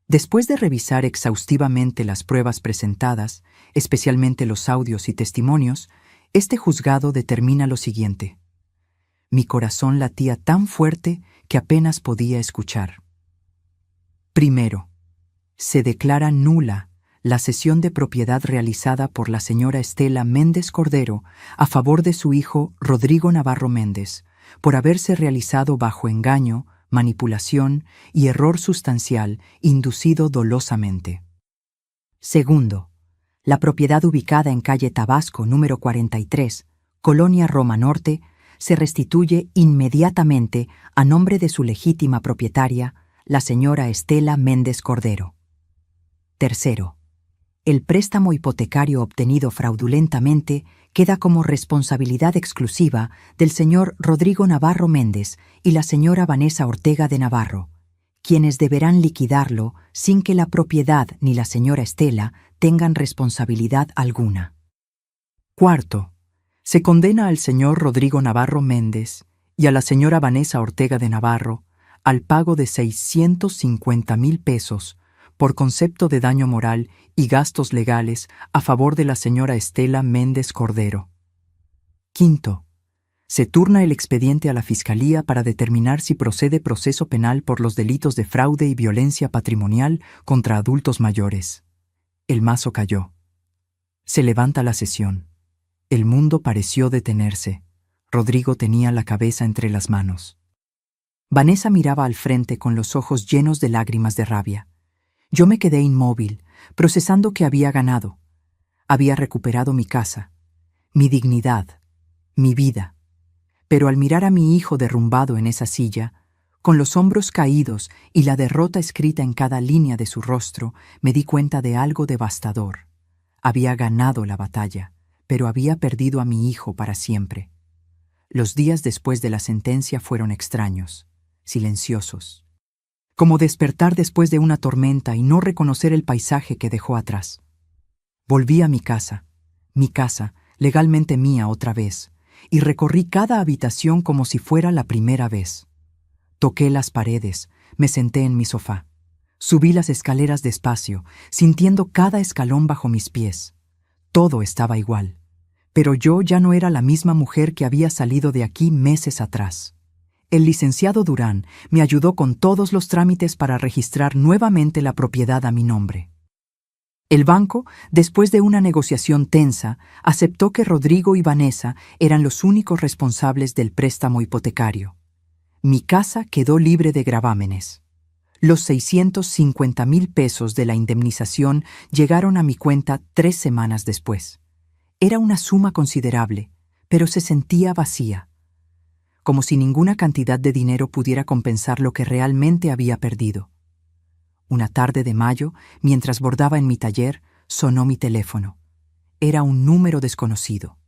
Después de revisar exhaustivamente las pruebas presentadas, especialmente los audios y testimonios, este juzgado determina lo siguiente. Mi corazón latía tan fuerte que apenas podía escuchar. Primero, se declara nula la cesión de propiedad realizada por la señora Estela Méndez Cordero a favor de su hijo Rodrigo Navarro Méndez, por haberse realizado bajo engaño, manipulación y error sustancial inducido dolosamente. Segundo, la propiedad ubicada en calle Tabasco número 43, Colonia Roma Norte, se restituye inmediatamente a nombre de su legítima propietaria, la señora Estela Méndez Cordero. Tercero, el préstamo hipotecario obtenido fraudulentamente queda como responsabilidad exclusiva del señor Rodrigo Navarro Méndez y la señora Vanessa Ortega de Navarro, quienes deberán liquidarlo sin que la propiedad ni la señora Estela tengan responsabilidad alguna. Cuarto, se condena al señor Rodrigo Navarro Méndez y a la señora Vanessa Ortega de Navarro al pago de 650,000 pesos por concepto de daño moral y gastos legales a favor de la señora Estela Méndez Cordero. Quinto, se turna el expediente a la Fiscalía para determinar si procede proceso penal por los delitos de fraude y violencia patrimonial contra adultos mayores. El mazo cayó. Se levanta la sesión. El mundo pareció detenerse. Rodrigo tenía la cabeza entre las manos. Vanessa miraba al frente con los ojos llenos de lágrimas de rabia. Yo me quedé inmóvil, procesando que había ganado. Había recuperado mi casa, mi dignidad, mi vida. Pero al mirar a mi hijo derrumbado en esa silla, con los hombros caídos y la derrota escrita en cada línea de su rostro, me di cuenta de algo devastador. Había ganado la batalla, pero había perdido a mi hijo para siempre. Los días después de la sentencia fueron extraños, silenciosos. Como despertar después de una tormenta y no reconocer el paisaje que dejó atrás. Volví a mi casa, legalmente mía otra vez, y recorrí cada habitación como si fuera la primera vez. Toqué las paredes, me senté en mi sofá. Subí las escaleras despacio, sintiendo cada escalón bajo mis pies. Todo estaba igual, pero yo ya no era la misma mujer que había salido de aquí meses atrás. El licenciado Durán me ayudó con todos los trámites para registrar nuevamente la propiedad a mi nombre. El banco, después de una negociación tensa, aceptó que Rodrigo y Vanessa eran los únicos responsables del préstamo hipotecario. Mi casa quedó libre de gravámenes. Los 650,000 pesos de la indemnización llegaron a mi cuenta 3 semanas después. Era una suma considerable, pero se sentía vacía, como si ninguna cantidad de dinero pudiera compensar lo que realmente había perdido. Una tarde de mayo, mientras bordaba en mi taller, sonó mi teléfono. Era un número desconocido.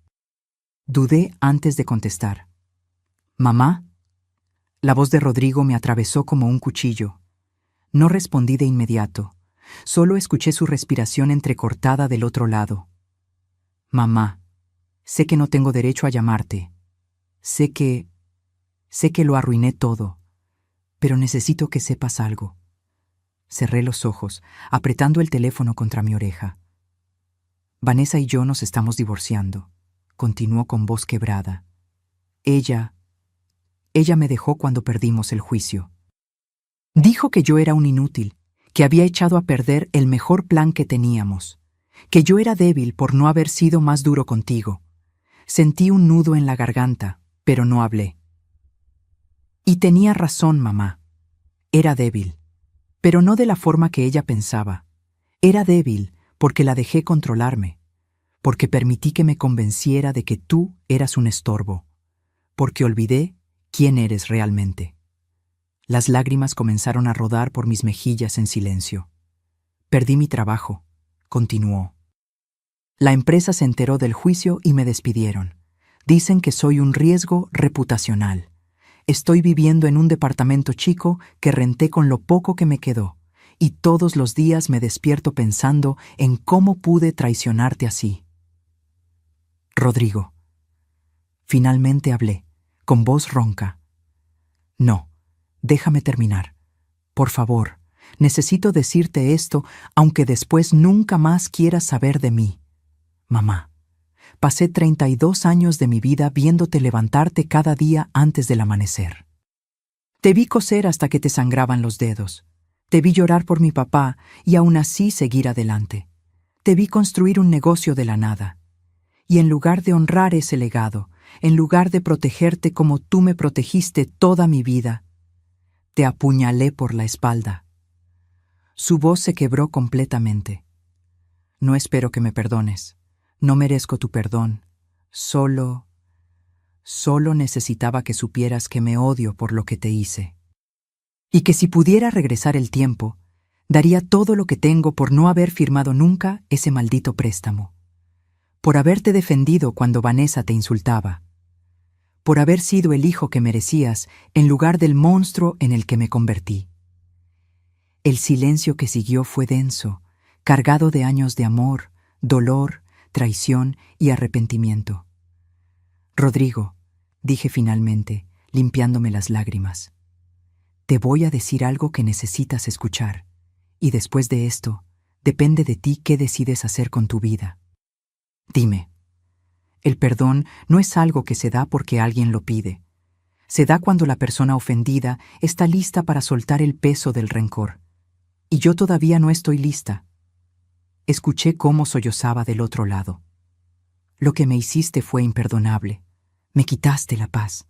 Dudé antes de contestar. «¿Mamá?» La voz de Rodrigo me atravesó como un cuchillo. No respondí de inmediato. Solo escuché su respiración entrecortada del otro lado. «Mamá, sé que no tengo derecho a llamarte. Sé que lo arruiné todo, pero necesito que sepas algo». Cerré los ojos, apretando el teléfono contra mi oreja. «Vanessa y yo nos estamos divorciando», continuó con voz quebrada. Ella me dejó cuando perdimos el juicio. Dijo que yo era un inútil, que había echado a perder el mejor plan que teníamos, que yo era débil por no haber sido más duro contigo. Sentí un nudo en la garganta, pero no hablé. Y tenía razón, mamá. Era débil, pero no de la forma que ella pensaba. Era débil porque la dejé controlarme, porque permití que me convenciera de que tú eras un estorbo, porque olvidé quién eres realmente. Las lágrimas comenzaron a rodar por mis mejillas en silencio. Perdí mi trabajo, continuó. La empresa se enteró del juicio y me despidieron. Dicen que soy un riesgo reputacional. Estoy viviendo en un departamento chico que renté con lo poco que me quedó, y todos los días me despierto pensando en cómo pude traicionarte así. Rodrigo. Finalmente hablé, con voz ronca. No, déjame terminar. Por favor, necesito decirte esto, aunque después nunca más quieras saber de mí. Mamá, pasé 32 años de mi vida viéndote levantarte cada día antes del amanecer. Te vi coser hasta que te sangraban los dedos. Te vi llorar por mi papá y aún así seguir adelante. Te vi construir un negocio de la nada. Y en lugar de honrar ese legado, en lugar de protegerte como tú me protegiste toda mi vida, te apuñalé por la espalda. Su voz se quebró completamente. No espero que me perdones. No merezco tu perdón. Solo necesitaba que supieras que me odio por lo que te hice. Y que si pudiera regresar el tiempo, daría todo lo que tengo por no haber firmado nunca ese maldito préstamo. Por haberte defendido cuando Vanessa te insultaba. Por haber sido el hijo que merecías en lugar del monstruo en el que me convertí. El silencio que siguió fue denso, cargado de años de amor, dolor, traición y arrepentimiento. Rodrigo, dije finalmente, limpiándome las lágrimas. Te voy a decir algo que necesitas escuchar, y después de esto, depende de ti qué decides hacer con tu vida. Dime, el perdón no es algo que se da porque alguien lo pide. Se da cuando la persona ofendida está lista para soltar el peso del rencor. Y yo todavía no estoy lista. Escuché cómo sollozaba del otro lado. Lo que me hiciste fue imperdonable. Me quitaste la paz.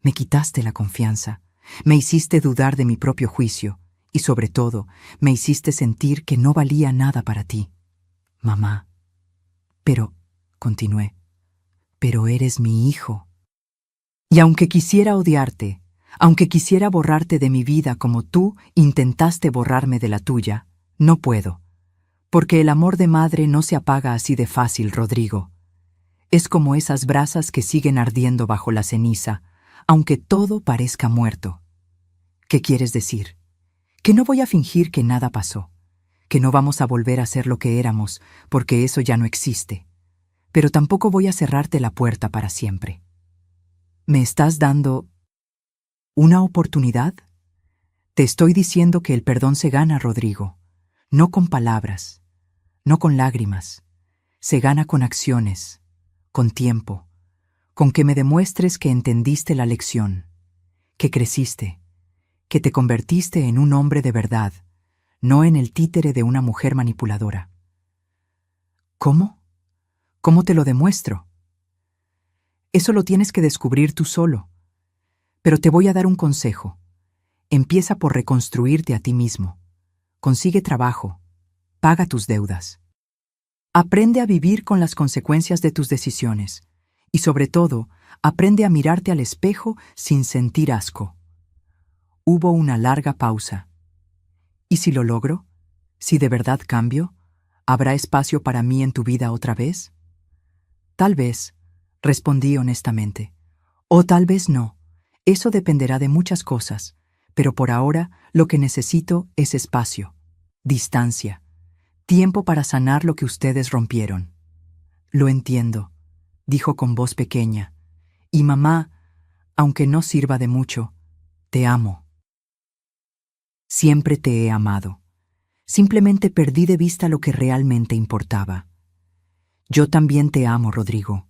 Me quitaste la confianza. Me hiciste dudar de mi propio juicio. Y sobre todo, me hiciste sentir que no valía nada para ti. Mamá. Pero, continué, pero eres mi hijo. Y aunque quisiera odiarte, aunque quisiera borrarte de mi vida como tú intentaste borrarme de la tuya, no puedo. Porque el amor de madre no se apaga así de fácil, Rodrigo. Es como esas brasas que siguen ardiendo bajo la ceniza, aunque todo parezca muerto. ¿Qué quieres decir? Que no voy a fingir que nada pasó, que no vamos a volver a ser lo que éramos, porque eso ya no existe. Pero tampoco voy a cerrarte la puerta para siempre. ¿Me estás dando una oportunidad? Te estoy diciendo que el perdón se gana, Rodrigo, no con palabras, no con lágrimas. Se gana con acciones, con tiempo, con que me demuestres que entendiste la lección, que creciste, que te convertiste en un hombre de verdad, no en el títere de una mujer manipuladora. ¿Cómo? ¿Cómo te lo demuestro? Eso lo tienes que descubrir tú solo. Pero te voy a dar un consejo. Empieza por reconstruirte a ti mismo. Consigue trabajo. Paga tus deudas. Aprende a vivir con las consecuencias de tus decisiones. Y sobre todo, aprende a mirarte al espejo sin sentir asco. Hubo una larga pausa. ¿Y si lo logro? ¿Si de verdad cambio? ¿Habrá espacio para mí en tu vida otra vez? Tal vez, respondí honestamente. O tal vez no. Eso dependerá de muchas cosas. Pero por ahora, lo que necesito es espacio, distancia, tiempo para sanar lo que ustedes rompieron. Lo entiendo, dijo con voz pequeña. Y mamá, aunque no sirva de mucho, te amo. Siempre te he amado. Simplemente perdí de vista lo que realmente importaba. Yo también te amo, Rodrigo.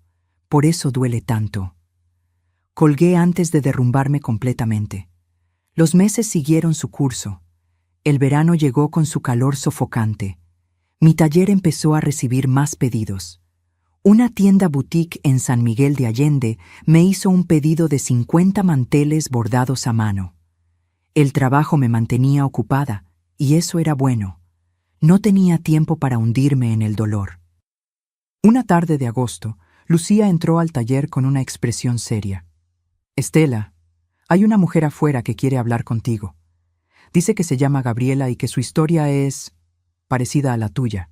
Por eso duele tanto. Colgué antes de derrumbarme completamente. Los meses siguieron su curso. El verano llegó con su calor sofocante. Mi taller empezó a recibir más pedidos. Una tienda boutique en San Miguel de Allende me hizo un pedido de 50 manteles bordados a mano. El trabajo me mantenía ocupada, y eso era bueno. No tenía tiempo para hundirme en el dolor. Una tarde de agosto, Lucía entró al taller con una expresión seria. «Estela, hay una mujer afuera que quiere hablar contigo. Dice que se llama Gabriela y que su historia es parecida a la tuya».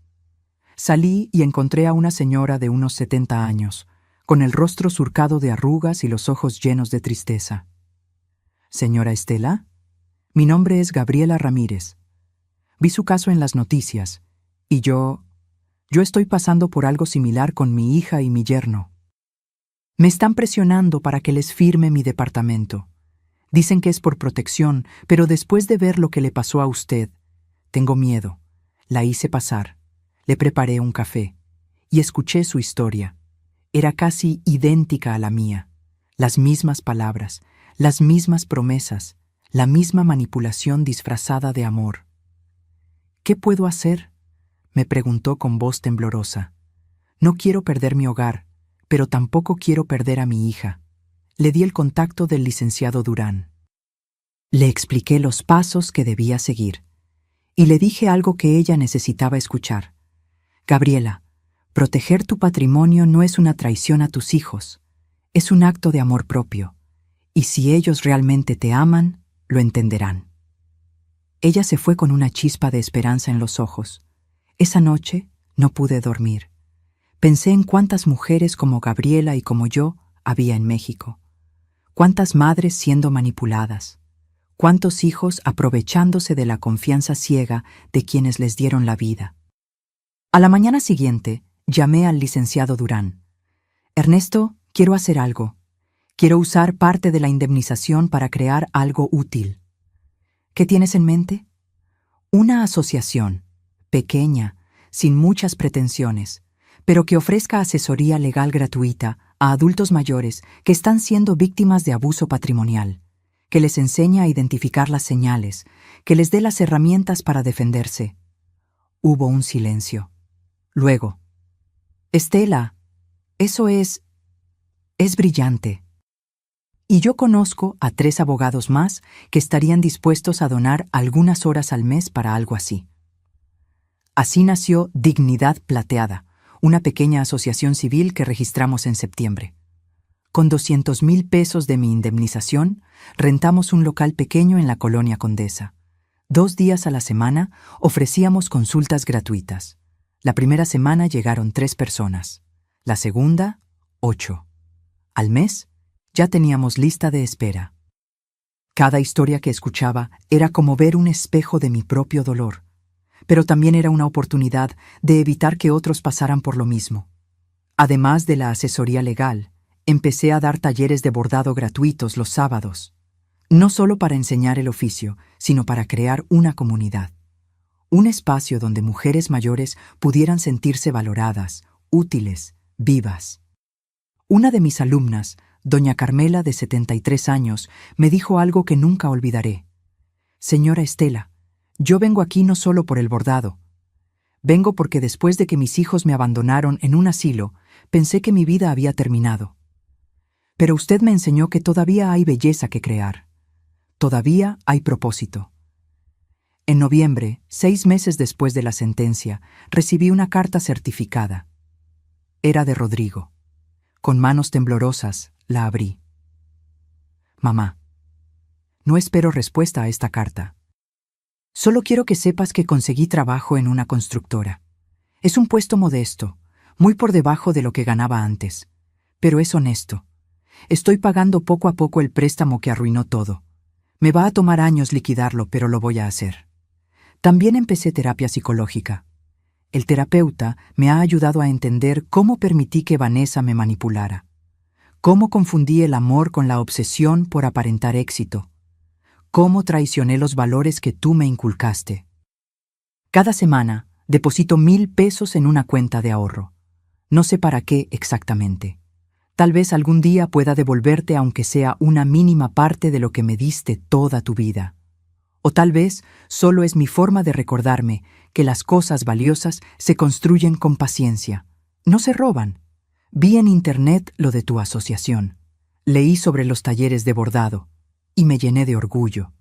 Salí y encontré a una señora de unos 70 años, con el rostro surcado de arrugas y los ojos llenos de tristeza. «¿Señora Estela? Mi nombre es Gabriela Ramírez. Vi su caso en las noticias, y yo estoy pasando por algo similar con mi hija y mi yerno. Me están presionando para que les firme mi departamento. Dicen que es por protección, pero después de ver lo que le pasó a usted, tengo miedo. La hice pasar, le preparé un café, y escuché su historia. Era casi idéntica a la mía. Las mismas palabras, las mismas promesas, la misma manipulación disfrazada de amor. «¿Qué puedo hacer?», me preguntó con voz temblorosa. «No quiero perder mi hogar, pero tampoco quiero perder a mi hija». Le di el contacto del licenciado Durán. Le expliqué los pasos que debía seguir, y le dije algo que ella necesitaba escuchar. «Gabriela, proteger tu patrimonio no es una traición a tus hijos, es un acto de amor propio, y si ellos realmente te aman, lo entenderán». Ella se fue con una chispa de esperanza en los ojos. Esa noche no pude dormir. Pensé en cuántas mujeres como Gabriela y como yo había en México. Cuántas madres siendo manipuladas. Cuántos hijos aprovechándose de la confianza ciega de quienes les dieron la vida. A la mañana siguiente, llamé al licenciado Durán. «Ernesto, quiero hacer algo. Quiero usar parte de la indemnización para crear algo útil». «¿Qué tienes en mente?» «Una asociación, pequeña, sin muchas pretensiones, pero que ofrezca asesoría legal gratuita a adultos mayores que están siendo víctimas de abuso patrimonial, que les enseñe a identificar las señales, que les dé las herramientas para defenderse». Hubo un silencio. Luego, «Estela, eso es brillante. Y yo conozco a 3 abogados más que estarían dispuestos a donar algunas horas al mes para algo así». Así nació Dignidad Plateada, una pequeña asociación civil que registramos en septiembre. Con 200,000 pesos de mi indemnización, rentamos un local pequeño en la Colonia Condesa. 2 días a la semana ofrecíamos consultas gratuitas. La primera semana llegaron 3 personas, la segunda, 8. Al mes, ya teníamos lista de espera. Cada historia que escuchaba era como ver un espejo de mi propio dolor, pero también era una oportunidad de evitar que otros pasaran por lo mismo. Además de la asesoría legal, empecé a dar talleres de bordado gratuitos los sábados, no solo para enseñar el oficio, sino para crear una comunidad. Un espacio donde mujeres mayores pudieran sentirse valoradas, útiles, vivas. Una de mis alumnas, doña Carmela, de 73 años, me dijo algo que nunca olvidaré. «Señora Estela, yo vengo aquí no solo por el bordado. Vengo porque después de que mis hijos me abandonaron en un asilo, pensé que mi vida había terminado. Pero usted me enseñó que todavía hay belleza que crear. Todavía hay propósito. En noviembre, 6 meses después de la sentencia, recibí una carta certificada. Era de Rodrigo. Con manos temblorosas, la abrí. Mamá, no espero respuesta a esta carta. Solo quiero que sepas que conseguí trabajo en una constructora. Es un puesto modesto, muy por debajo de lo que ganaba antes, pero es honesto. Estoy pagando poco a poco el préstamo que arruinó todo. Me va a tomar años liquidarlo, pero lo voy a hacer. También empecé terapia psicológica. El terapeuta me ha ayudado a entender cómo permití que Vanessa me manipulara, cómo confundí el amor con la obsesión por aparentar éxito, cómo traicioné los valores que tú me inculcaste. Cada semana deposito 1,000 pesos en una cuenta de ahorro. No sé para qué exactamente. Tal vez algún día pueda devolverte aunque sea una mínima parte de lo que me diste toda tu vida. O tal vez solo es mi forma de recordarme que las cosas valiosas se construyen con paciencia, no se roban. Vi en internet lo de tu asociación. Leí sobre los talleres de bordado y me llené de orgullo.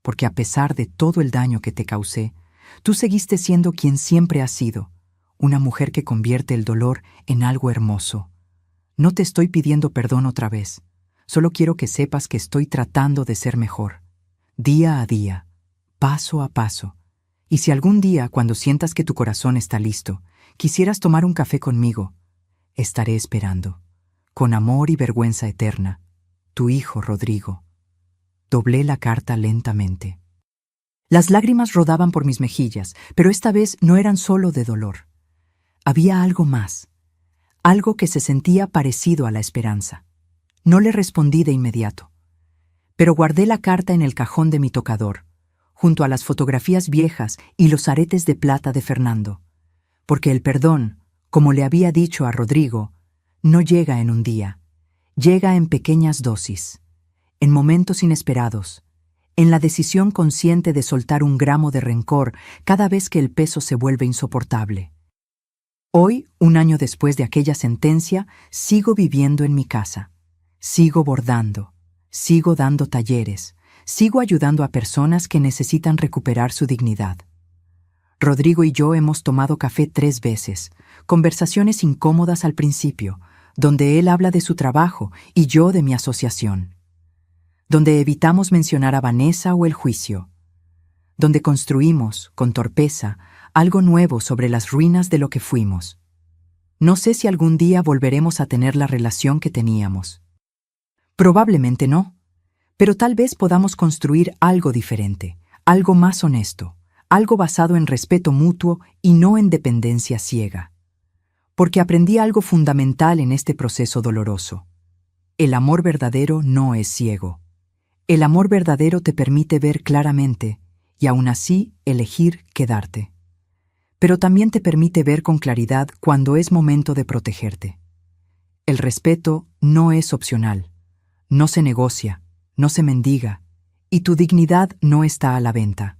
Porque a pesar de todo el daño que te causé, tú seguiste siendo quien siempre has sido, una mujer que convierte el dolor en algo hermoso. No te estoy pidiendo perdón otra vez, solo quiero que sepas que estoy tratando de ser mejor. Día a día, paso a paso. Y si algún día, cuando sientas que tu corazón está listo, quisieras tomar un café conmigo, estaré esperando. Con amor y vergüenza eterna, tu hijo Rodrigo. Doblé la carta lentamente. Las lágrimas rodaban por mis mejillas, pero esta vez no eran solo de dolor. Había algo más, algo que se sentía parecido a la esperanza. No le respondí de inmediato, pero guardé la carta en el cajón de mi tocador, junto a las fotografías viejas y los aretes de plata de Fernando, porque el perdón, como le había dicho a Rodrigo, no llega en un día, llega en pequeñas dosis, en momentos inesperados, en la decisión consciente de soltar 1 gramo de rencor cada vez que el peso se vuelve insoportable. Hoy, 1 año después de aquella sentencia, sigo viviendo en mi casa, sigo bordando, sigo dando talleres, sigo ayudando a personas que necesitan recuperar su dignidad. Rodrigo y yo hemos tomado café 3 veces, conversaciones incómodas al principio, donde él habla de su trabajo y yo de mi asociación, donde evitamos mencionar a Vanessa o el juicio, donde construimos, con torpeza, algo nuevo sobre las ruinas de lo que fuimos. No sé si algún día volveremos a tener la relación que teníamos. Probablemente no, pero tal vez podamos construir algo diferente, algo más honesto, algo basado en respeto mutuo y no en dependencia ciega. Porque aprendí algo fundamental en este proceso doloroso. El amor verdadero no es ciego. El amor verdadero te permite ver claramente y aún así elegir quedarte. Pero también te permite ver con claridad cuando es momento de protegerte. El respeto no es opcional, no se negocia, no se mendiga, y tu dignidad no está a la venta.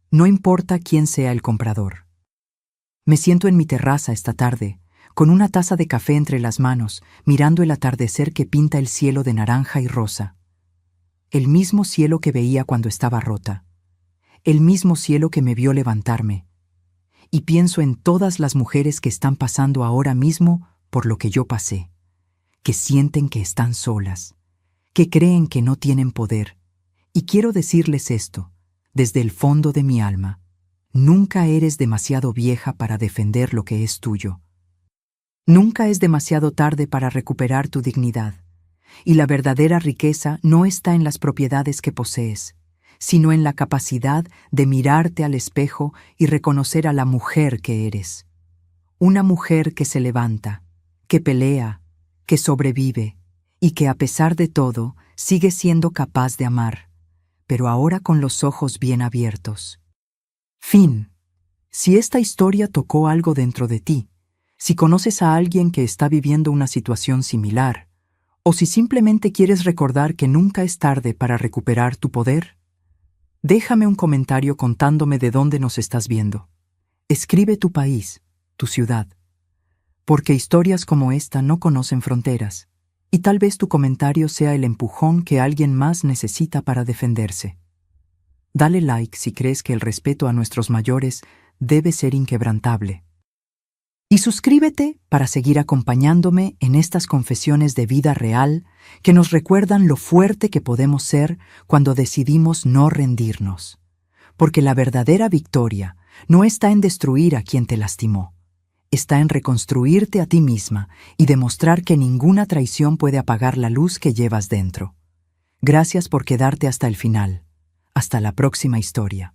No importa quién sea el comprador. Me siento en mi terraza esta tarde, con una taza de café entre las manos, mirando el atardecer que pinta el cielo de naranja y rosa. El mismo cielo que veía cuando estaba rota. El mismo cielo que me vio levantarme. Y pienso en todas las mujeres que están pasando ahora mismo por lo que yo pasé, que sienten que están solas, que creen que no tienen poder. Y quiero decirles esto, desde el fondo de mi alma: nunca eres demasiado vieja para defender lo que es tuyo. Nunca es demasiado tarde para recuperar tu dignidad. Y la verdadera riqueza no está en las propiedades que posees, sino en la capacidad de mirarte al espejo y reconocer a la mujer que eres. Una mujer que se levanta, que pelea, que sobrevive y que a pesar de todo sigue siendo capaz de amar, pero ahora con los ojos bien abiertos. Fin. Si esta historia tocó algo dentro de ti, si conoces a alguien que está viviendo una situación similar, o si simplemente quieres recordar que nunca es tarde para recuperar tu poder, déjame un comentario contándome de dónde nos estás viendo. Escribe tu país, tu ciudad, porque historias como esta no conocen fronteras, y tal vez tu comentario sea el empujón que alguien más necesita para defenderse. Dale like si crees que el respeto a nuestros mayores debe ser inquebrantable. Y suscríbete para seguir acompañándome en estas confesiones de vida real que nos recuerdan lo fuerte que podemos ser cuando decidimos no rendirnos. Porque la verdadera victoria no está en destruir a quien te lastimó, está en reconstruirte a ti misma y demostrar que ninguna traición puede apagar la luz que llevas dentro. Gracias por quedarte hasta el final. Hasta la próxima historia.